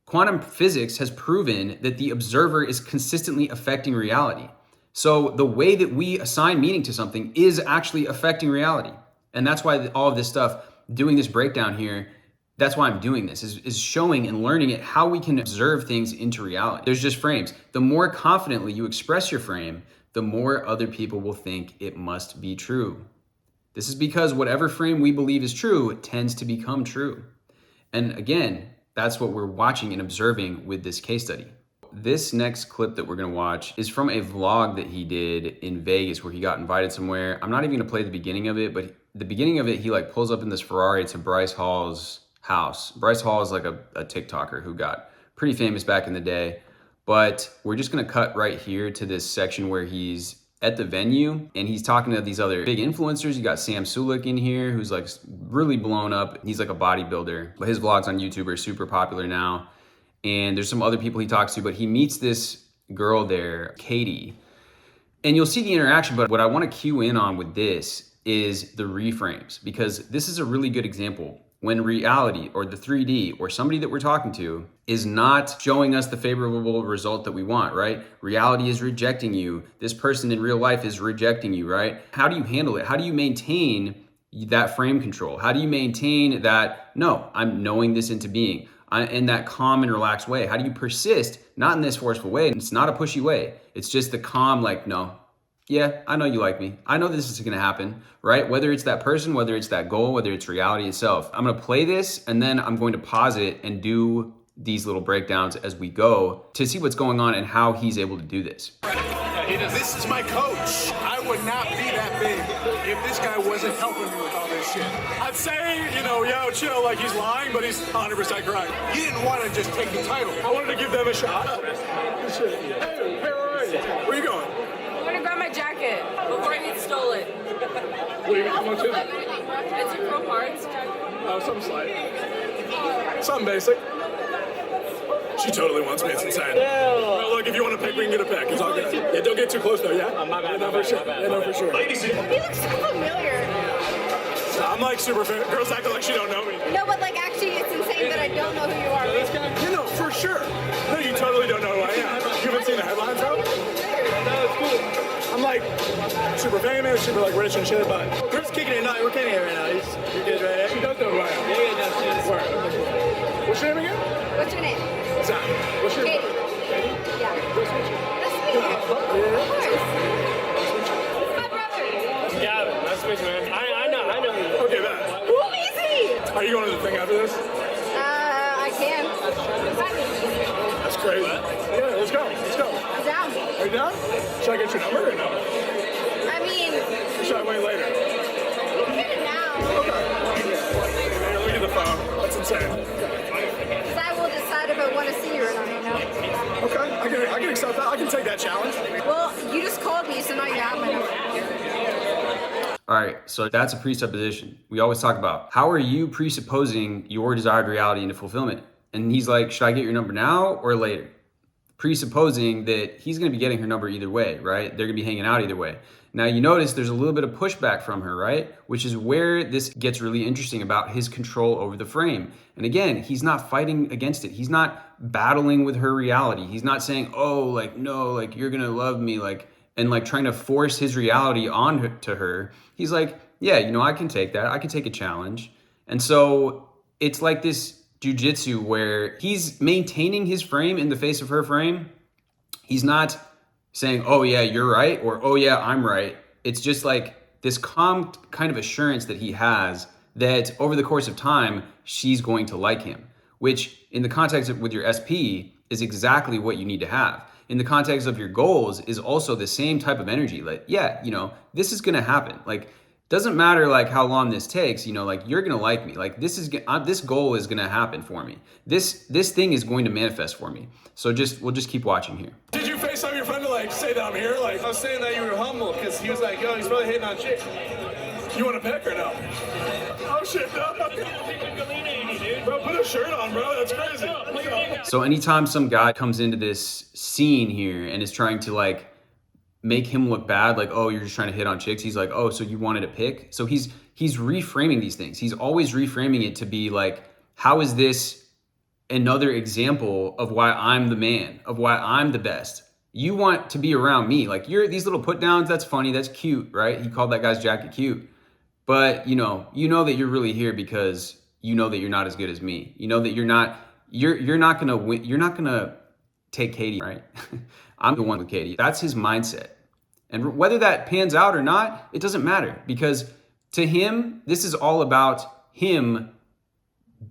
[SPEAKER 1] quantum physics has proven that the observer is consistently affecting reality. So the way that we assign meaning to something is actually affecting reality. And that's why all of this stuff, doing this breakdown here, that's why I'm doing this, is showing and learning it how we can observe things into reality. There's just frames. The more confidently you express your frame, the more other people will think it must be true. This is because whatever frame we believe is true tends to become true. And again, that's what we're watching and observing with this case study. This next clip that we're gonna watch is from a vlog that he did in Vegas where he got invited somewhere. I'm not even gonna play the beginning of it, but the beginning of it, he like pulls up in this Ferrari to Bryce Hall's house. Bryce Hall is like a TikToker who got pretty famous back in the day. But we're just gonna cut right here to this section where he's at the venue and he's talking to these other big influencers. You got Sam Sulek in here, who's like really blown up. He's like a bodybuilder, but his vlogs on YouTube are super popular now. And there's some other people he talks to, but he meets this girl there, Katie. And you'll see the interaction, but what I wanna cue in on with this is the reframes, because this is a really good example. When reality or the 3D or somebody that we're talking to is not showing us the favorable result that we want, right? Reality is rejecting you. This person in real life is rejecting you, right? How do you handle it? How do you maintain that frame control? How do you maintain that, no, I'm knowing this into being, in that calm and relaxed way? How do you persist, not in this forceful way? It's not a pushy way. It's just the calm, like, no, yeah, I know you like me. I know this is gonna happen, right? Whether it's that person, whether it's that goal, whether it's reality itself. I'm gonna play this and then I'm going to pause it and do these little breakdowns as we go to see what's going on and how he's able to do this.
[SPEAKER 12] This is my coach. I would not be that big if this guy wasn't helping me with all this.
[SPEAKER 7] this shit. I'd say, you know, yo, chill, like he's lying, but he's 100% correct. You didn't want to just take the title. I wanted to give them a shot. Hey, where are you? Where you going?
[SPEAKER 9] I'm gonna grab my jacket before it gets stolen.
[SPEAKER 7] What do you want to?
[SPEAKER 9] It's a Pro Parts jacket.
[SPEAKER 7] Oh, something slight. Something basic. She totally wants me. It's insane. Well, look, if you want to pick, we can get a pick. It's all good. Yeah, don't get too close though, yeah?
[SPEAKER 6] My bad,
[SPEAKER 7] yeah, no, for sure. Yeah, no, for sure.
[SPEAKER 9] He looks so familiar.
[SPEAKER 7] I'm like super fan. Girls acting like she don't know me.
[SPEAKER 9] No, but like actually, it's insane that I don't know who you are.
[SPEAKER 7] This guy? You know, for sure. No, you totally don't know who I am. You haven't seen the headlines, though? No, it's cool. I'm like super famous, super like rich and shit, but we're just kicking it. We're kicking it right now. You're good, right? She does know who I am. Yeah, does. Word. What's your name again?
[SPEAKER 9] What's your name?
[SPEAKER 7] Zach. What's your name?
[SPEAKER 9] Katie. Yeah.
[SPEAKER 7] Nice to meet you.
[SPEAKER 9] Nice to meet you. Of course. It's my brother.
[SPEAKER 6] Gavin, nice to meet you, man. I know you.
[SPEAKER 7] Okay, that.
[SPEAKER 9] Who is he?
[SPEAKER 7] Are you going to the thing after this?
[SPEAKER 9] I can.
[SPEAKER 7] That's crazy. Yeah, let's go. Let's go.
[SPEAKER 9] I'm down.
[SPEAKER 7] Are you down? Should I get your number or no?
[SPEAKER 9] I mean,
[SPEAKER 7] Or should I wait later?
[SPEAKER 9] you can get it now.
[SPEAKER 7] Okay. Here, let me get the phone. That's insane.
[SPEAKER 9] Because I will decide if I want to see you or not, you know?
[SPEAKER 7] Okay, I can accept that. I can take that challenge.
[SPEAKER 9] Well, you just called me, so now you have my number.
[SPEAKER 1] All right, so that's a presupposition. We always talk about how are you presupposing your desired reality into fulfillment? And he's like, should I get your number now or later? Presupposing that he's gonna be getting her number either way, right? They're gonna be hanging out either way. Now you notice there's a little bit of pushback from her, right? Which is where this gets really interesting about his control over the frame. And again, he's not fighting against it. He's not battling with her reality. He's not saying, oh, like, no, like you're gonna love me, like, and like trying to force his reality on to her. He's like, yeah, you know, I can take that. I can take a challenge. And so it's like this jujitsu where he's maintaining his frame in the face of her frame. He's not saying, oh yeah, you're right, or oh yeah, I'm right. It's just like this calm kind of assurance that he has that over the course of time, she's going to like him, which in the context of with your SP is exactly what you need to have. In the context of your goals is also the same type of energy. Like, yeah, you know, this is gonna happen. Like, doesn't matter like how long this takes, you know, like you're gonna like me. Like this goal is gonna happen for me. This thing is going to manifest for me. So we'll just keep watching here.
[SPEAKER 7] Did you FaceTime your friend to like say that I'm here? Like I was saying that you were humble because he was like, yo, he's probably hitting on chicks. You want to pick or no? Oh shit, no. Bro, put a shirt on, bro. That's crazy.
[SPEAKER 1] So anytime some guy comes into this scene here and is trying to like make him look bad, like, oh, you're just trying to hit on chicks, he's like, oh, so you wanted to pick? So he's reframing these things. He's always reframing it to be like, how is this another example of why I'm the man, of why I'm the best? You want to be around me. Like these little put downs, that's funny, that's cute, right? He called that guy's jacket cute. But you know that you're really here because you know that you're not as good as me. You know that you're not gonna win, you're not gonna take Katie, right? I'm the one with Katie. That's his mindset. And whether that pans out or not, it doesn't matter because to him, this is all about him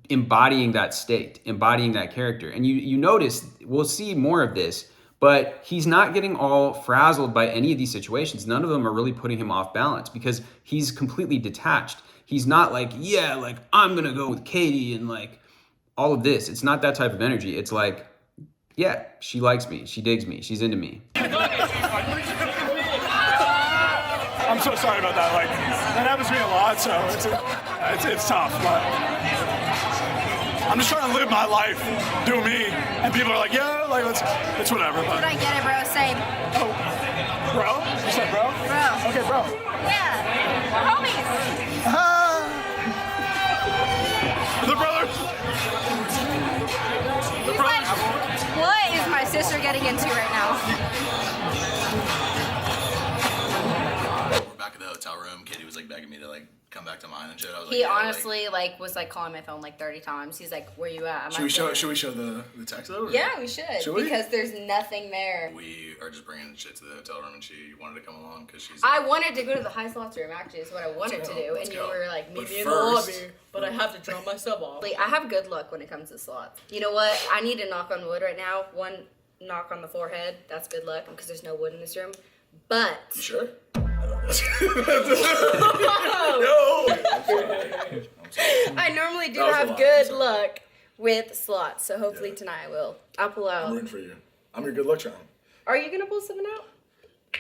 [SPEAKER 1] embodying that state, embodying that character. And you notice, we'll see more of this, but he's not getting all frazzled by any of these situations. None of them are really putting him off balance because he's completely detached. He's not like, yeah, like I'm gonna go with Katie and like all of this. It's not that type of energy. It's like, yeah, she likes me, she digs me, she's into me.
[SPEAKER 7] I'm so sorry about that. Like that happens to me a lot, so it's tough. But I'm just trying to live my life, do me, and people are like, yeah, like it's whatever. But
[SPEAKER 9] I get it, bro. Same.
[SPEAKER 7] oh, bro, you said bro?
[SPEAKER 9] Bro.
[SPEAKER 7] Okay, bro.
[SPEAKER 9] Yeah. We're homies.
[SPEAKER 7] The brothers.
[SPEAKER 9] He's like, what is my sister getting into right now?
[SPEAKER 2] We're back at the hotel room. Katie was like begging me to like come back to mine and shit. I was like,
[SPEAKER 9] He
[SPEAKER 2] yeah,
[SPEAKER 9] honestly like was like calling my phone like 30 times. He's like, where you at?
[SPEAKER 2] Should we show the text though?
[SPEAKER 9] Yeah, we should.
[SPEAKER 2] We?
[SPEAKER 9] Because there's nothing there.
[SPEAKER 2] We are just bringing shit to the hotel room, and she wanted to come along because she's.
[SPEAKER 9] I wanted to go to the high slots room. Actually, is what I wanted to do, and you were like, meet me in the lobby. But I have to draw myself off. Like, I have good luck when it comes to slots. You know what? I need to knock on wood right now. One knock on the forehead. That's good luck because there's no wood in this room. But
[SPEAKER 2] You sure?
[SPEAKER 9] I normally do
[SPEAKER 8] That was a
[SPEAKER 9] have
[SPEAKER 8] lot.
[SPEAKER 9] good luck with slots, so hopefully tonight I'll pull
[SPEAKER 8] I'm
[SPEAKER 9] out.
[SPEAKER 8] rooting for you. I'm your good luck charm.
[SPEAKER 9] Are you gonna pull something out?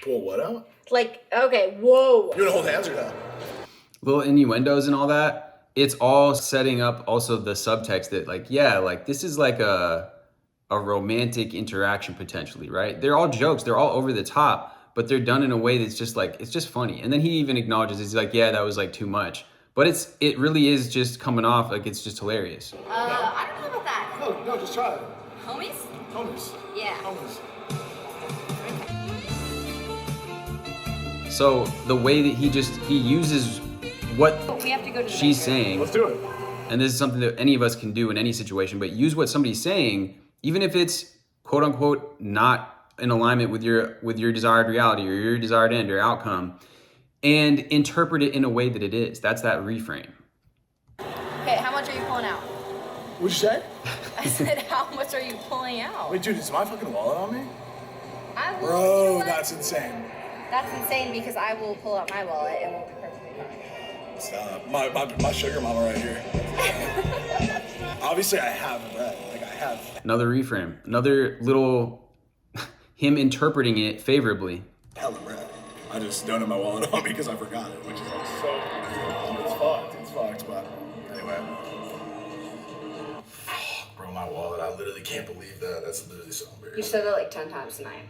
[SPEAKER 8] Pull what out?
[SPEAKER 9] Like, okay, whoa.
[SPEAKER 8] You gonna hold hands or not?
[SPEAKER 1] Little innuendos and all that. It's all setting up also the subtext that like, yeah, like this is like a romantic interaction potentially, right? They're all jokes. They're all over the top, but they're done in a way that's just like, it's just funny. And then he even acknowledges, he's like, yeah, that was like too much. But it really is just coming off like it's just hilarious.
[SPEAKER 9] I don't know about that.
[SPEAKER 8] No, just try it.
[SPEAKER 9] Homies?
[SPEAKER 8] Homies.
[SPEAKER 9] Yeah.
[SPEAKER 8] Homies.
[SPEAKER 1] So the way that he uses what
[SPEAKER 9] We have to go to the
[SPEAKER 1] she's
[SPEAKER 9] bedroom.
[SPEAKER 1] saying,
[SPEAKER 8] Let's do it.
[SPEAKER 1] and this is something that any of us can do in any situation, but use what somebody's saying, even if it's quote unquote not in alignment with your desired reality or your desired end or outcome, and interpret it in a way that it is. That's that reframe.
[SPEAKER 9] Okay, how much are you pulling out?
[SPEAKER 8] What'd you say?
[SPEAKER 9] I said, how much are you pulling out?
[SPEAKER 8] Wait, dude, is my fucking wallet on me?
[SPEAKER 9] I will, you know
[SPEAKER 8] Bro,
[SPEAKER 9] what?
[SPEAKER 8] that's insane.
[SPEAKER 9] That's insane because I will pull out my wallet and we'll be perfectly fine.
[SPEAKER 8] Stop. My sugar mama right here. Obviously, I have bread. Like, I have.
[SPEAKER 1] Another reframe. Another little him interpreting it favorably.
[SPEAKER 8] Hella bread. I just don't have my wallet on me because I forgot it, which is like so. It's fucked. It's fucked, but anyway. Bro, my wallet. I literally can't believe that. That's literally so
[SPEAKER 9] You
[SPEAKER 8] embarrassing.
[SPEAKER 9] said that like 10 times tonight.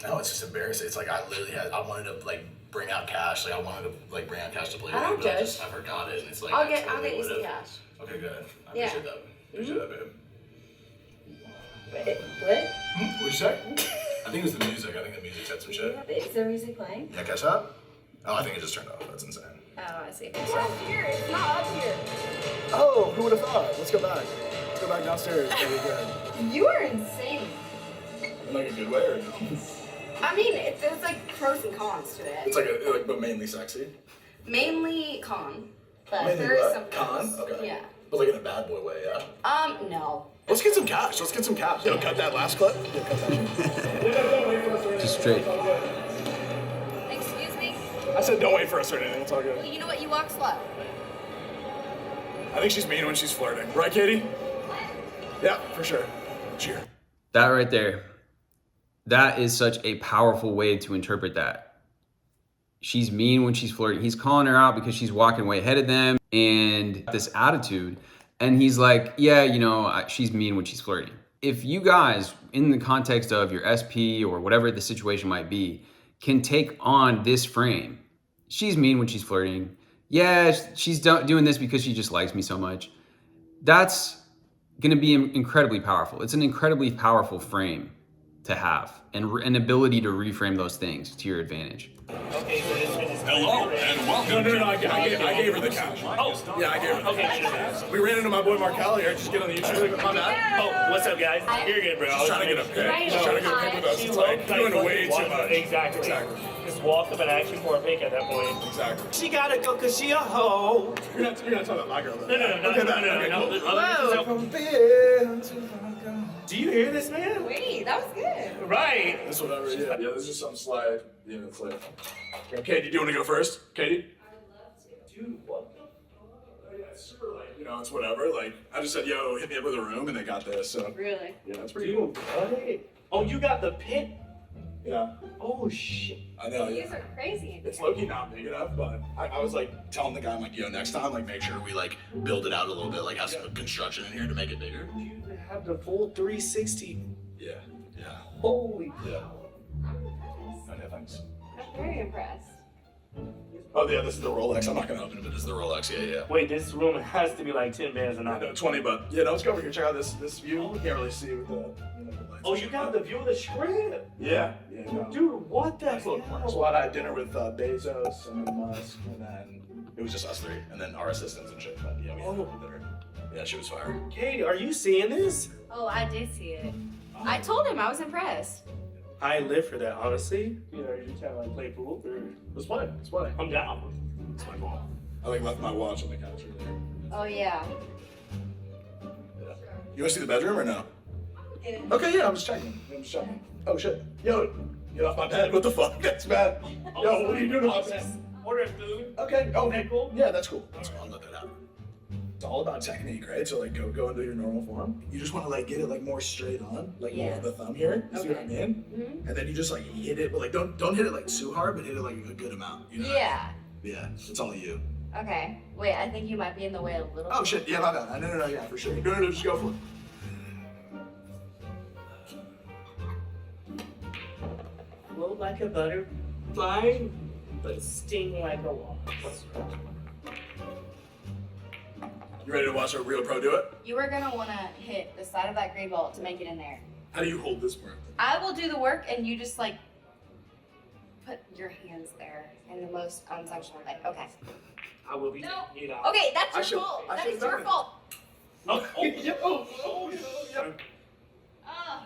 [SPEAKER 8] No, it's just embarrassing. It's like I literally I wanted to like bring out cash. Like I wanted to like bring out cash to play
[SPEAKER 9] I don't
[SPEAKER 8] with, but
[SPEAKER 9] judge.
[SPEAKER 8] I forgot it. And it's like
[SPEAKER 9] I'll
[SPEAKER 8] I
[SPEAKER 9] get
[SPEAKER 8] totally
[SPEAKER 9] you some
[SPEAKER 8] would've.
[SPEAKER 9] cash.
[SPEAKER 8] Okay, good. I
[SPEAKER 9] Yeah.
[SPEAKER 8] appreciate that. Appreciate that, babe.
[SPEAKER 9] Wait, what?
[SPEAKER 8] What'd you say? I think it was the music. I think the music said some shit.
[SPEAKER 9] Is there music playing?
[SPEAKER 8] Yeah, catch that? Oh, I think it just turned off. That's insane.
[SPEAKER 9] Oh, I see. It's right here. It's not up here.
[SPEAKER 8] Oh, who would have thought? Let's go back. Let's go back downstairs. Very good.
[SPEAKER 9] You are insane.
[SPEAKER 8] In like a good way or no?
[SPEAKER 9] I mean, there's like pros and cons to it.
[SPEAKER 8] It's like but mainly sexy.
[SPEAKER 9] Mainly con, but
[SPEAKER 8] Mainly
[SPEAKER 9] there is
[SPEAKER 8] what?
[SPEAKER 9] some
[SPEAKER 8] Con?
[SPEAKER 9] pros.
[SPEAKER 8] Okay.
[SPEAKER 9] Yeah.
[SPEAKER 8] But like in a bad boy way, yeah.
[SPEAKER 9] No.
[SPEAKER 8] Let's get some cash. Let's get some cash. Yo, cut that last clip. Yeah, cut that shit.
[SPEAKER 1] Just straight.
[SPEAKER 9] Excuse me?
[SPEAKER 8] I said don't wait for us or anything. It's all
[SPEAKER 9] Well,
[SPEAKER 8] good.
[SPEAKER 9] you know what? You walk slow.
[SPEAKER 8] I think she's mean when she's flirting. Right, Katie? Yeah, for sure. Cheer.
[SPEAKER 1] That right there. That is such a powerful way to interpret that. She's mean when she's flirting. He's calling her out because she's walking way ahead of them and this attitude. And he's like, yeah, you know, she's mean when she's flirting. If you guys, in the context of your SP or whatever the situation might be, can take on this frame, she's mean when she's flirting. Yeah, she's doing this because she just likes me so much. That's going to be incredibly powerful. It's an incredibly powerful frame to have and an ability to reframe those things to your advantage.
[SPEAKER 8] Hello and welcome. No, I gave her the cash. Oh, yeah, I gave her the cash. We ran into my boy Mark Callie here. Just get on the YouTube. My bad.
[SPEAKER 6] Oh, what's up, guys? You're good, bro.
[SPEAKER 8] Just trying to get a pic. Just trying to get a pic with us. It's like you're doing way too much.
[SPEAKER 6] Exactly. Just walk up and ask you for a pic at that point.
[SPEAKER 8] Exactly.
[SPEAKER 6] She gotta go cause she a hoe.
[SPEAKER 8] You're not talking about my girl.
[SPEAKER 6] No. Do you hear this, man?
[SPEAKER 9] Wait, that was good.
[SPEAKER 6] Right.
[SPEAKER 8] This whatever. Yeah, this is some slide. Yeah, it's like. Katie, do you want to go first? Katie?
[SPEAKER 6] Dude, what the?
[SPEAKER 8] Yeah, it's super like, you know, it's whatever. Like, I just said, yo, hit me up with a room, and they got this. So
[SPEAKER 9] Really?
[SPEAKER 8] yeah, it's pretty cool.
[SPEAKER 6] Dude, what? Oh, you got the pit?
[SPEAKER 8] Yeah,
[SPEAKER 6] Oh, shit.
[SPEAKER 8] I know.
[SPEAKER 9] You
[SPEAKER 8] Yeah.
[SPEAKER 9] guys are crazy.
[SPEAKER 8] It's low-key not big enough, but I was like telling the guy, I'm like, yo, next time, like, make sure we like build it out a little bit, like have some construction in here to make it bigger.
[SPEAKER 6] You have the full 360.
[SPEAKER 8] Yeah, yeah,
[SPEAKER 6] Holy.
[SPEAKER 8] yeah. Okay, thanks.
[SPEAKER 9] I'm very impressed.
[SPEAKER 8] Oh yeah, this is the Rolex. I'm not gonna open it, but this is the Rolex. Yeah.
[SPEAKER 6] Wait, this room has to be like 10 bands a
[SPEAKER 8] I
[SPEAKER 6] night.
[SPEAKER 8] know, 20, but yeah, no, let's go over here. Check out this view. You can't really see with the, you know, the lights.
[SPEAKER 6] Oh, you got the view of the screen?
[SPEAKER 8] Yeah, no.
[SPEAKER 6] Dude, what the
[SPEAKER 8] That's a little corner. So
[SPEAKER 6] hell?
[SPEAKER 8] I had dinner with Bezos and Musk, and then it was just us three, and then our assistants and shit. But yeah, we had dinner. Yeah, she was fire.
[SPEAKER 6] Katie, are you seeing this?
[SPEAKER 9] Oh, I did see it. I told him I was impressed.
[SPEAKER 6] I live for that, honestly. You know, you just have like play pool.
[SPEAKER 8] Let's play. Let's play.
[SPEAKER 6] I'm down.
[SPEAKER 8] It's my ball. I like left my watch on the couch earlier.
[SPEAKER 9] Oh, yeah.
[SPEAKER 8] Yeah. You want to see the bedroom or no? Okay, yeah, I'm just checking. Oh shit. Yo,
[SPEAKER 7] Get off my bed. What the fuck? That's bad. Yo, what are you doing about that?
[SPEAKER 6] Order food.
[SPEAKER 7] Okay. Oh,
[SPEAKER 6] Okay, cool.
[SPEAKER 7] yeah, that's cool. That's cool. I'll let that happen. It's all about technique, right? So like go into your normal form. You just want to like get it like more straight on, like more of the thumb here. You see what I mean?
[SPEAKER 9] Mm-hmm.
[SPEAKER 7] And then you just like hit it, but like don't hit it like too hard, but hit it like a good amount. You know?
[SPEAKER 9] Yeah.
[SPEAKER 7] Yeah. It's all you.
[SPEAKER 9] Okay. Wait, I think you might be in the way a little.
[SPEAKER 7] Oh shit. Yeah, my bad. No. Yeah, for sure. No. Just go for it.
[SPEAKER 6] Float like a butterfly, but sting like a wasp.
[SPEAKER 7] You ready to watch a real pro do it?
[SPEAKER 9] You are gonna wanna hit the side of that gray ball to make it in there.
[SPEAKER 7] How do you hold this part?
[SPEAKER 9] I will do the work and you just like put your hands there in the most unsexual way. Okay.
[SPEAKER 6] I will be
[SPEAKER 9] No.
[SPEAKER 6] taking it out.
[SPEAKER 9] Okay, that's
[SPEAKER 7] I
[SPEAKER 9] your
[SPEAKER 7] should-
[SPEAKER 9] fault.
[SPEAKER 7] I
[SPEAKER 9] That
[SPEAKER 7] should've
[SPEAKER 9] is your
[SPEAKER 7] done it.
[SPEAKER 9] fault.
[SPEAKER 6] Oh.
[SPEAKER 9] Ah.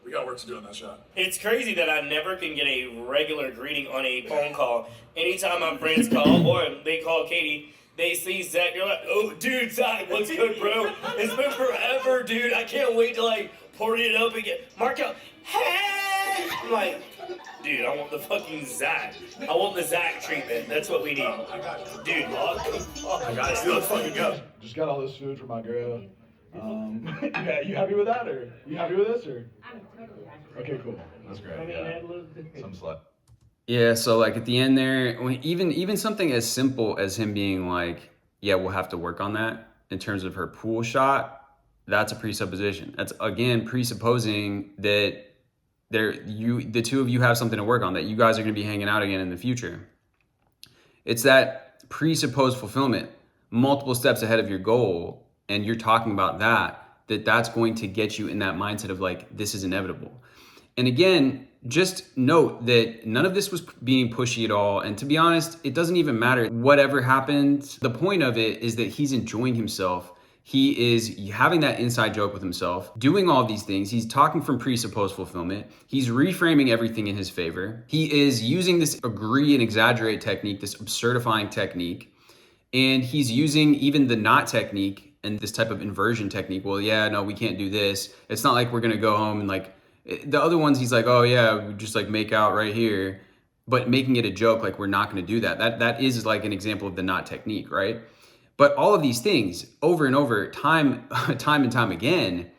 [SPEAKER 7] We got work to do on that shot.
[SPEAKER 6] It's crazy that I never can get a regular greeting on a phone call. Anytime my friends call or they call Katie, they see Zach, you're like, oh, dude, Zach, what's good, bro? It's been forever, dude. I can't wait to, like, party it up and get Mark out. Hey! I'm like, dude, I want the fucking Zach. I want the Zach treatment. That's what we need. Dude,
[SPEAKER 7] Guys, let's fucking go. Just got all this food for my girl. Yeah, you happy with that, or you happy with this, or?
[SPEAKER 9] I'm totally happy.
[SPEAKER 7] Okay, cool. That's great. Some slut.
[SPEAKER 1] Yeah, so like at the end there, even something as simple as him being like, yeah, we'll have to work on that in terms of her pool shot, that's a presupposition. That's again presupposing that the two of you have something to work on, that you guys are gonna be hanging out again in the future. It's that presupposed fulfillment, multiple steps ahead of your goal, and you're talking about that's going to get you in that mindset of like, this is inevitable. And again, just note that none of this was being pushy at all. And to be honest, it doesn't even matter whatever happened. The point of it is that he's enjoying himself. He is having that inside joke with himself, doing all these things. He's talking from presupposed fulfillment. He's reframing everything in his favor. He is using this agree and exaggerate technique, this absurdifying technique. And he's using even the not technique and this type of inversion technique. Well, yeah, no, we can't do this. It's not like we're gonna go home and like, the other ones, he's like, oh yeah, we just like make out right here, but making it a joke, like we're not gonna do that. That is like an example of the not technique, right? But all of these things, over and over, time and time again,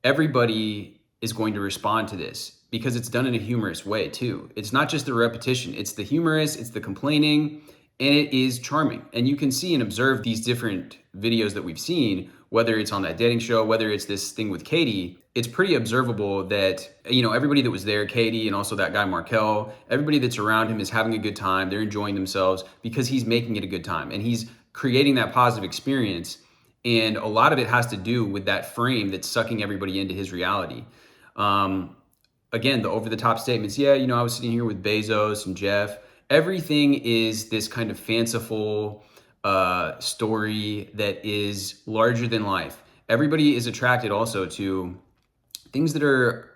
[SPEAKER 1] everybody is going to respond to this because it's done in a humorous way too. It's not just the repetition, it's the humorous, it's the complaining, and it is charming. And you can see and observe these different videos that we've seen, whether it's on that dating show, whether it's this thing with Katie, it's pretty observable that, you know, everybody that was there, Katie and also that guy Markel, everybody that's around him is having a good time. They're enjoying themselves because he's making it a good time and he's creating that positive experience. And a lot of it has to do with that frame that's sucking everybody into his reality. Again, the over-the-top statements, yeah, you know, I was sitting here with Bezos and Jeff. Everything is this kind of fanciful story that is larger than life. Everybody is attracted also to things that are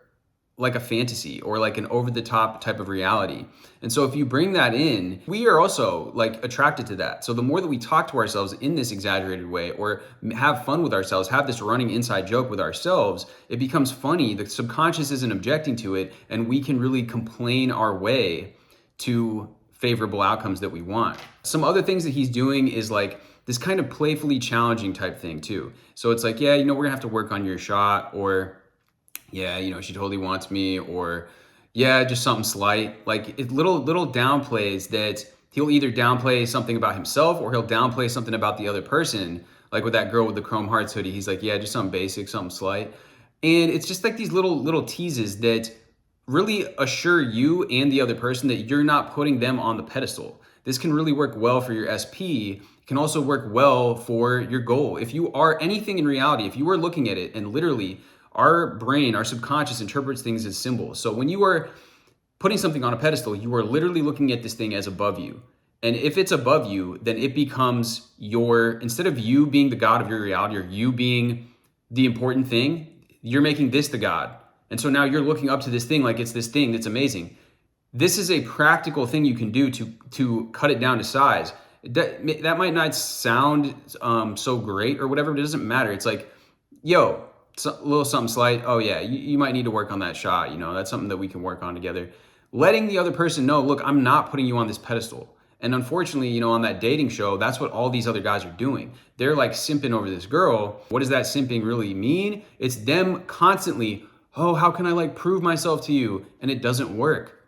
[SPEAKER 1] like a fantasy or like an over-the-top type of reality. And so if you bring that in, we are also like attracted to that. So the more that we talk to ourselves in this exaggerated way or have fun with ourselves, have this running inside joke with ourselves, it becomes funny. The subconscious isn't objecting to it, and we can really complain our way to favorable outcomes that we want. Some other things that he's doing is like this kind of playfully challenging type thing too. So it's like, yeah, you know, we're gonna have to work on your shot, or yeah, you know, she totally wants me, or yeah, just something slight. Like it little downplays that he'll either downplay something about himself or he'll downplay something about the other person. Like with that girl with the Chrome Hearts hoodie, he's like, yeah, just something basic, something slight. And it's just like these little teases that really assure you and the other person that you're not putting them on the pedestal. This can really work well for your SP. It can also work well for your goal. If you are anything in reality, if you are looking at it, and literally our brain, our subconscious interprets things as symbols. So when you are putting something on a pedestal, you are literally looking at this thing as above you. And if it's above you, then it becomes instead of you being the God of your reality or you being the important thing, you're making this the God. And so now you're looking up to this thing like it's this thing that's amazing. This is a practical thing you can do to cut it down to size. That might not sound so great or whatever, but it doesn't matter. It's like, yo, little something slight. Oh yeah, you might need to work on that shot. You know, that's something that we can work on together. Letting the other person know, look, I'm not putting you on this pedestal. And unfortunately, you know, on that dating show, that's what all these other guys are doing. They're like simping over this girl. What does that simping really mean? It's them constantly, oh, how can I like prove myself to you? And it doesn't work.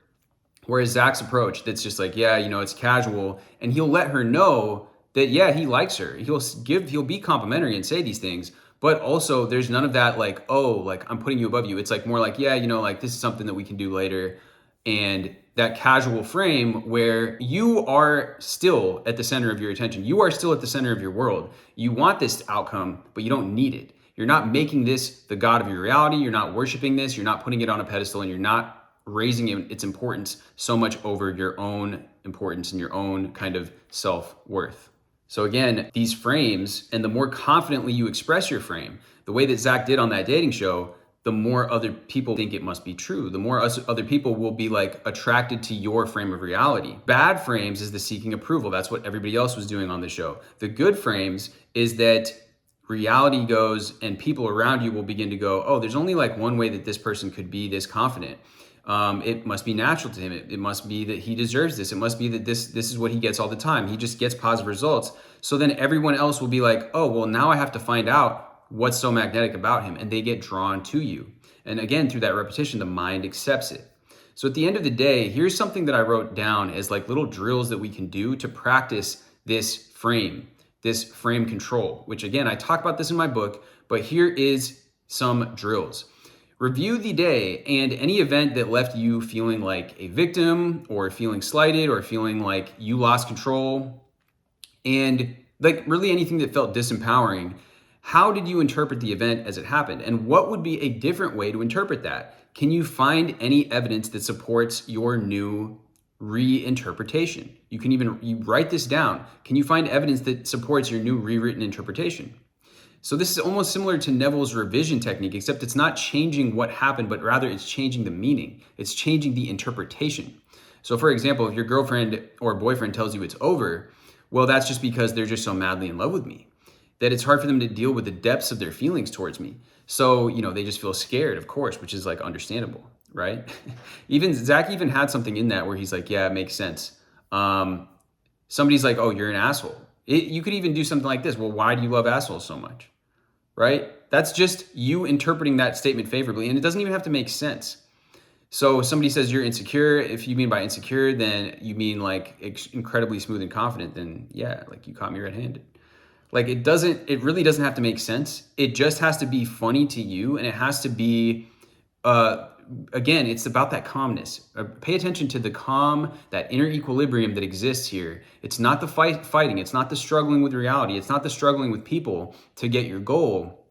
[SPEAKER 1] Whereas Zach's approach, that's just like, yeah, you know, it's casual, and he'll let her know that, yeah, he likes her. He'll be complimentary and say these things, but also there's none of that like, oh, like I'm putting you above you. It's like more like, yeah, you know, like this is something that we can do later. And that casual frame where you are still at the center of your attention. You are still at the center of your world. You want this outcome, but you don't need it. You're not making this the God of your reality. You're not worshiping this. You're not putting it on a pedestal, and you're not raising its importance so much over your own importance and your own kind of self-worth. So again, these frames, and the more confidently you express your frame, the way that Zach did on that dating show, the more other people think it must be true. The more other people will be like attracted to your frame of reality. Bad frames is the seeking approval. That's what everybody else was doing on the show. The good frames is that reality goes and people around you will begin to go, oh, there's only like one way that this person could be this confident. It must be natural to him. It must be that he deserves this. It must be that this is what he gets all the time. He just gets positive results. So then everyone else will be like, oh, well, now I have to find out what's so magnetic about him. And they get drawn to you. And again, through that repetition, the mind accepts it. So at the end of the day, here's something that I wrote down as like little drills that we can do to practice this frame control, which again, I talk about this in my book, but here is some drills. Review the day and any event that left you feeling like a victim or feeling slighted or feeling like you lost control, and like really anything that felt disempowering. How did you interpret the event as it happened? And what would be a different way to interpret that? Can you find any evidence that supports your new reinterpretation? You write this down. Can you find evidence that supports your new rewritten interpretation? So this is almost similar to Neville's revision technique, except it's not changing what happened, but rather it's changing the meaning. It's changing the interpretation. So for example, if your girlfriend or boyfriend tells you it's over, well, that's just because they're just so madly in love with me that it's hard for them to deal with the depths of their feelings towards me. So, you know, they just feel scared, of course, which is like understandable, right? Zach even had something in that where he's like, yeah, it makes sense. Somebody's like, oh, you're an asshole. You could even do something like this. Well, why do you love assholes so much? Right? That's just you interpreting that statement favorably, and it doesn't even have to make sense. So somebody says you're insecure. If you mean by insecure, then you mean like incredibly smooth and confident, then yeah, like you caught me red-handed. Like it really doesn't have to make sense. It just has to be funny to you, and it has to be, again, it's about that calmness. Pay attention to the calm, that inner equilibrium that exists here. It's not the fighting. It's not the struggling with reality. It's not the struggling with people to get your goal.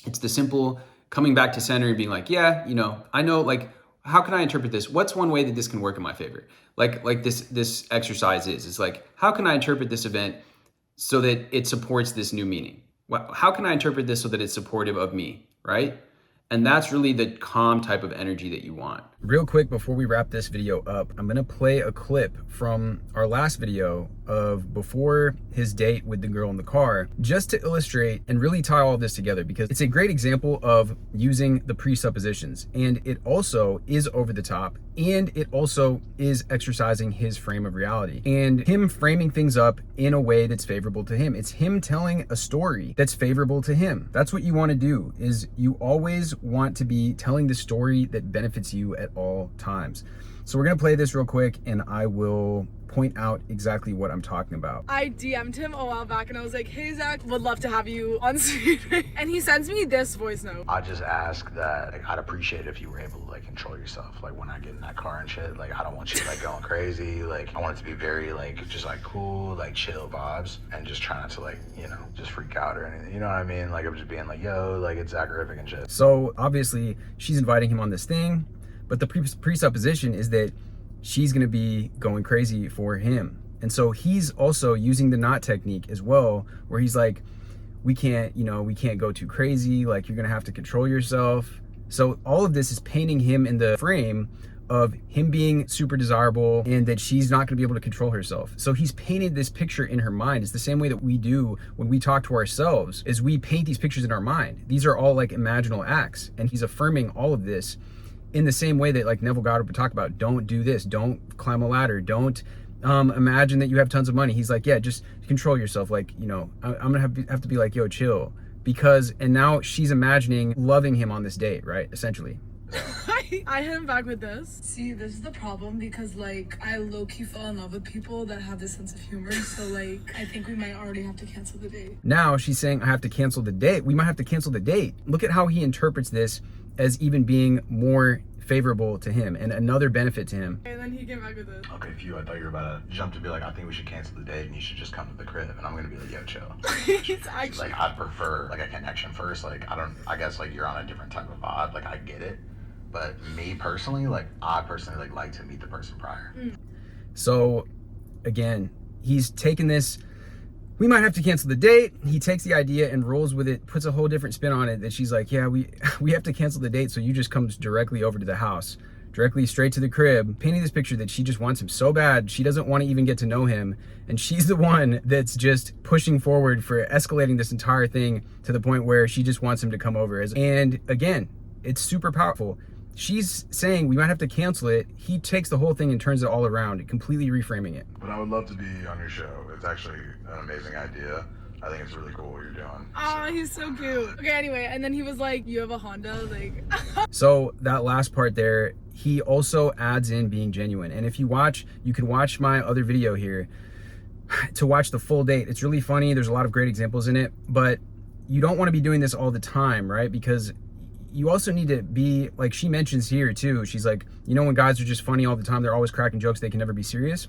[SPEAKER 1] It's the simple coming back to center and being like, yeah, you know, I know, like, how can I interpret this? What's one way that this can work in my favor? Like this exercise is like, how can I interpret this event so that it supports this new meaning? How can I interpret this so that it's supportive of me, right? And that's really the calm type of energy that you want. Real quick, before we wrap this video up, I'm gonna play a clip from our last video of before his date with the girl in the car, just to illustrate and really tie all of this together, because it's a great example of using the presuppositions. And it also is over the top, and it also is exercising his frame of reality and him framing things up in a way that's favorable to him. It's him telling a story that's favorable to him. That's what you want to do, is you always want to be telling the story that benefits you at all times. So we're gonna play this real quick and I will point out exactly what I'm talking about.
[SPEAKER 12] I DM'd him a while back and I was like, hey Zach, would love to have you on screen. And he sends me this voice note.
[SPEAKER 2] I just ask that, like, I'd appreciate it if you were able to like control yourself. Like when I get in that car and shit, like I don't want you like going crazy. Like I want it to be very like just like cool, like chill vibes, and just try not to like, you know, just freak out or anything. You know what I mean? Like I'm just being like, yo, like it's Zachirific and shit.
[SPEAKER 1] So obviously she's inviting him on this thing, but the presupposition is that she's gonna be going crazy for him. And so he's also using the knot technique as well, where he's like, we can't go too crazy, like you're gonna have to control yourself. So all of this is painting him in the frame of him being super desirable and that she's not gonna be able to control herself. So he's painted this picture in her mind. It's the same way that we do when we talk to ourselves, is we paint these pictures in our mind. These are all like imaginal acts, and he's affirming all of this in the same way that like Neville Goddard would talk about, don't do this, don't climb a ladder, don't imagine that you have tons of money. He's like, yeah, just control yourself. Like, you know, I'm gonna have to be like, yo, chill. Because, and now she's imagining loving him on this date, right? Essentially.
[SPEAKER 12] I hit him back with this. See, this is the problem because like I low-key fall in love with people that have this sense of humor. So like I think we might already have to cancel the date.
[SPEAKER 1] Now she's saying I have to cancel the date. We might have to cancel the date. Look at how he interprets this as even being more favorable to him and another benefit to him.
[SPEAKER 12] And then he came back with it.
[SPEAKER 2] Okay, I thought you were about to jump to be like, I think we should cancel the date and you should just come to the crib. And I'm gonna be like, yo, chill.
[SPEAKER 12] It's actually
[SPEAKER 2] Like, I'd prefer like a connection first. Like, I guess like you're on a different type of vibe. Like, I get it. But me personally, like, I personally like to meet the person prior.
[SPEAKER 1] So again, he's taken this, we might have to cancel the date. He takes the idea and rolls with it, puts a whole different spin on it, that she's like, yeah, we have to cancel the date, so you just come directly over to the house, directly straight to the crib, painting this picture that she just wants him so bad, she doesn't want to even get to know him, and she's the one that's just pushing forward for escalating this entire thing to the point where she just wants him to come over. And again, it's super powerful. She's saying we might have to cancel it. He takes the whole thing and turns it all around, completely reframing it.
[SPEAKER 2] But I would love to be on your show. It's actually an amazing idea. I think it's really cool what you're doing.
[SPEAKER 12] Oh, he's so cute. Okay, anyway, and then he was like, you have a Honda? Like...
[SPEAKER 1] So that last part there, he also adds in being genuine. And if you watch, you can watch my other video here to watch the full date. It's really funny. There's a lot of great examples in it, but you don't want to be doing this all the time, right? Because you also need to be, like she mentions here too, she's like, you know, when guys are just funny all the time, they're always cracking jokes, they can never be serious.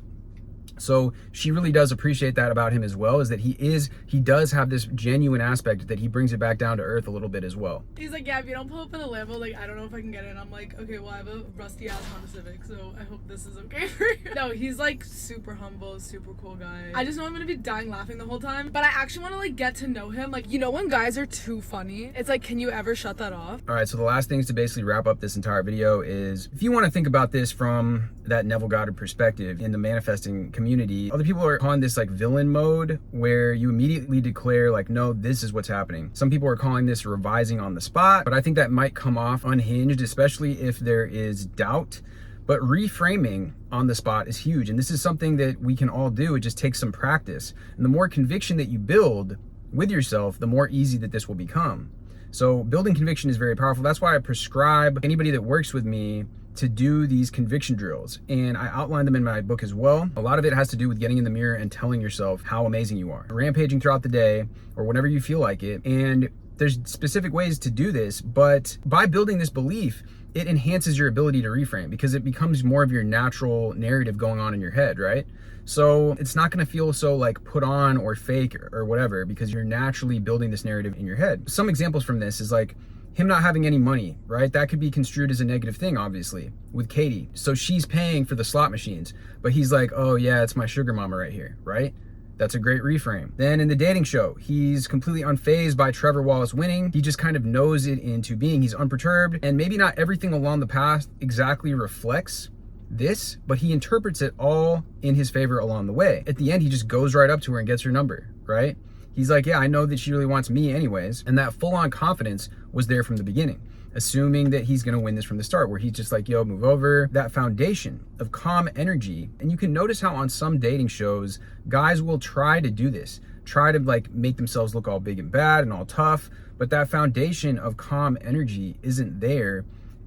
[SPEAKER 1] So she really does appreciate that about him as well, is that he does have this genuine aspect that he brings it back down to earth a little bit as well.
[SPEAKER 12] He's like, yeah, if you don't pull up in a Lambo, like, I don't know if I can get in. I'm like, okay, well, I have a rusty ass Honda Civic, so I hope this is okay for you. No, he's like super humble, super cool guy. I just know I'm gonna be dying laughing the whole time, but I actually want to like get to know him. Like, you know, when guys are too funny, it's like, can you ever shut that off?
[SPEAKER 1] All right, so the last things to basically wrap up this entire video is, if you want to think about this from that Neville Goddard perspective in the manifesting community, other people are on this like villain mode where you immediately declare like, no, this is what's happening. Some people are calling this revising on the spot, but I think that might come off unhinged, especially if there is doubt. But reframing on the spot is huge, and this is something that we can all do. It just takes some practice, and the more conviction that you build with yourself, the more easy that this will become. So building conviction is very powerful. That's why I prescribe anybody that works with me to do these conviction drills, and I outline them in my book as well. A lot of it has to do with getting in the mirror and telling yourself how amazing you are, rampaging throughout the day or whenever you feel like it. And there's specific ways to do this, but by building this belief, it enhances your ability to reframe, because it becomes more of your natural narrative going on in your head, right? So it's not going to feel so like put on or fake or whatever, because you're naturally building this narrative in your head. Some examples from this is like him not having any money, right? That could be construed as a negative thing, obviously, with Katie. So she's paying for the slot machines, but he's like, oh yeah, it's my sugar mama right here, right? That's a great reframe. Then in the dating show, he's completely unfazed by Trevor Wallace winning. He just kind of knows it into being. He's unperturbed, and maybe not everything along the path exactly reflects this, but he interprets it all in his favor along the way. At the end, he just goes right up to her and gets her number, right? He's like, yeah, I know that she really wants me anyways. And that full-on confidence was there from the beginning, assuming that he's gonna win this from the start, where he's just like, yo, move over. That foundation of calm energy. And you can notice how on some dating shows, guys will try to do this, try to like make themselves look all big and bad and all tough, but that foundation of calm energy isn't there.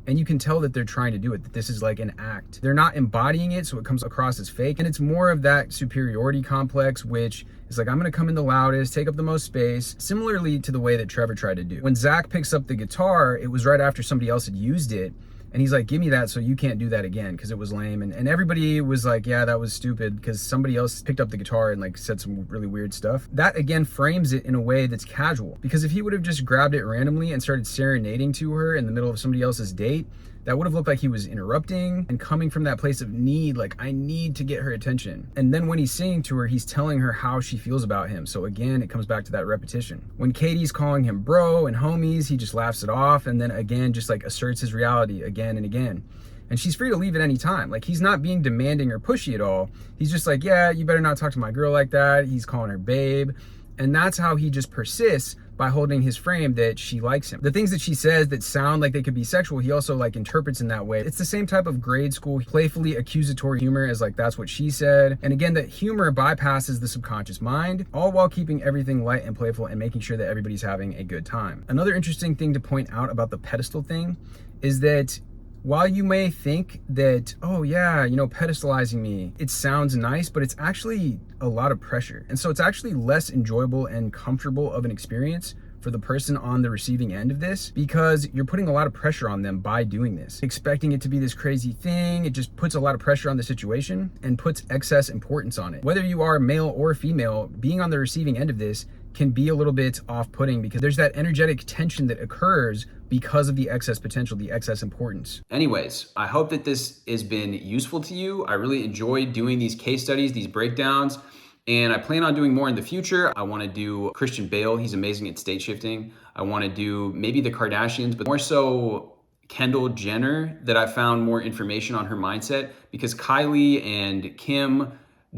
[SPEAKER 1] And you can tell that they're trying to do it, that this is like an act. They're not embodying it, so it comes across as fake. And it's more of that superiority complex, which is like, I'm gonna come in the loudest, take up the most space, similarly to the way that Trevor tried to do. When Zach picks up the guitar, it was right after somebody else had used it. And he's like, give me that so you can't do that again, because it was lame. And everybody was like, yeah, that was stupid, because somebody else picked up the guitar and like said some really weird stuff. That again frames it in a way that's casual, because if he would have just grabbed it randomly and started serenading to her in the middle of somebody else's date, that would have looked like he was interrupting and coming from that place of need, like, I need to get her attention. And then when he's singing to her, he's telling her how she feels about him. So again, it comes back to that repetition. When Katie's calling him bro and homies, he just laughs it off, and then again, just like asserts his reality again and again. and she's free to leave at any time. Like, he's not being demanding or pushy at all. He's just like, yeah, you better not talk to my girl like that. He's calling her babe. And that's how he just persists by holding his frame that she likes him. The things that she says that sound like they could be sexual, he also like interprets in that way. It's the same type of grade school, playfully accusatory humor as like, that's what she said. And again, that humor bypasses the subconscious mind, all while keeping everything light and playful and making sure that everybody's having a good time. Another interesting thing to point out about the pedestal thing is that while you may think that, oh yeah, you know, pedestalizing me, it sounds nice, but it's actually a lot of pressure. And so it's actually less enjoyable and comfortable of an experience for the person on the receiving end of this, because you're putting a lot of pressure on them by doing this. Expecting it to be this crazy thing, it just puts a lot of pressure on the situation and puts excess importance on it. Whether you are male or female, being on the receiving end of this can be a little bit off-putting because there's that energetic tension that occurs because of the excess potential, the excess importance. Anyways, I hope that this has been useful to you. I really enjoyed doing these case studies, these breakdowns, and I plan on doing more in the future. I want to do Christian Bale. He's amazing at state shifting. I want to do maybe the Kardashians, but more so Kendall Jenner, that I found more information on her mindset, because Kylie and Kim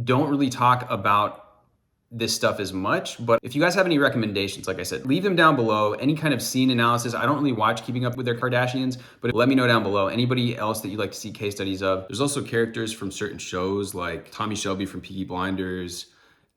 [SPEAKER 1] don't really talk about this stuff as much. But if you guys have any recommendations, like I said, leave them down below. Any kind of scene analysis. I don't really watch Keeping Up with their Kardashians, but let me know down below. Anybody else that you'd like to see case studies of. There's also characters from certain shows like Tommy Shelby from Peaky Blinders,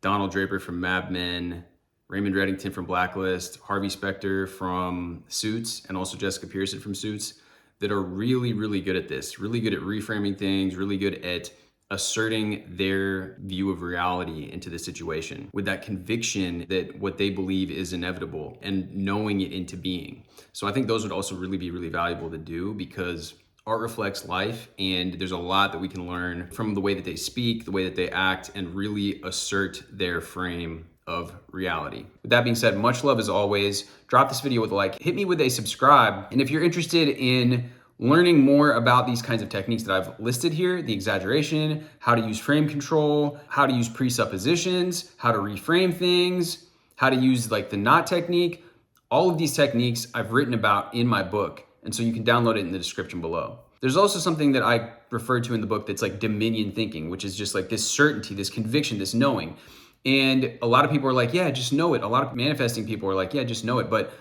[SPEAKER 1] Donald Draper from Mad Men, Raymond Reddington from Blacklist, Harvey Specter from Suits, and also Jessica Pearson from Suits, that are really, really good at this, really good at reframing things, really good at asserting their view of reality into the situation with that conviction that what they believe is inevitable and knowing it into being. So I think those would also really be really valuable to do, because art reflects life, and there's a lot that we can learn from the way that they speak, the way that they act, and really assert their frame of reality. With that being said, much love as always. Drop this video with a like, hit me with a subscribe, and if you're interested in learning more about these kinds of techniques that I've listed here, the exaggeration, how to use frame control, how to use presuppositions, how to reframe things, how to use like the knot technique, all of these techniques I've written about in my book. And so you can download it in the description below. There's also something that I refer to in the book that's like dominion thinking, which is just like this certainty, this conviction, this knowing. And a lot of people are like, yeah, just know it. A lot of manifesting people are like, yeah, just know it. But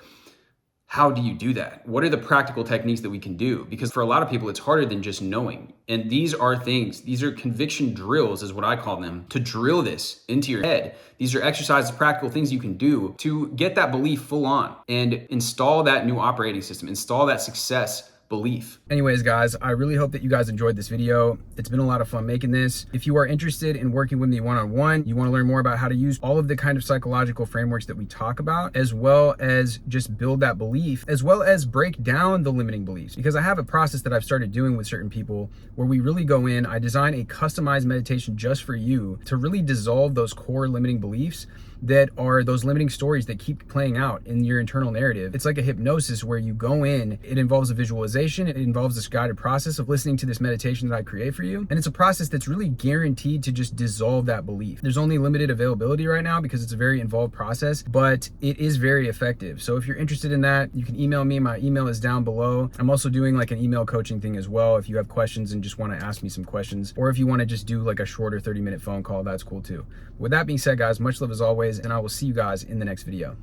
[SPEAKER 1] how do you do that? What are the practical techniques that we can do? Because for a lot of people, it's harder than just knowing. And these are things, these are conviction drills is what I call them, to drill this into your head. These are exercises, practical things you can do to get that belief full on and install that new operating system, install that success belief. Anyways, guys, I really hope that you guys enjoyed this video. It's been a lot of fun making this. If you are interested in working with me one-on-one, you want to learn more about how to use all of the kind of psychological frameworks that we talk about, as well as just build that belief, as well as break down the limiting beliefs. Because I have a process that I've started doing with certain people where we really go in, I design a customized meditation just for you to really dissolve those core limiting beliefs that are those limiting stories that keep playing out in your internal narrative. It's like a hypnosis where you go in, it involves a visualization, it involves this guided process of listening to this meditation that I create for you. And it's a process that's really guaranteed to just dissolve that belief. There's only limited availability right now because it's a very involved process, but it is very effective. So if you're interested in that, you can email me. My email is down below. I'm also doing like an email coaching thing as well. If you have questions and just want to ask me some questions, or if you want to just do like a shorter 30-minute phone call, that's cool too. With that being said, guys, much love as always, and I will see you guys in the next video.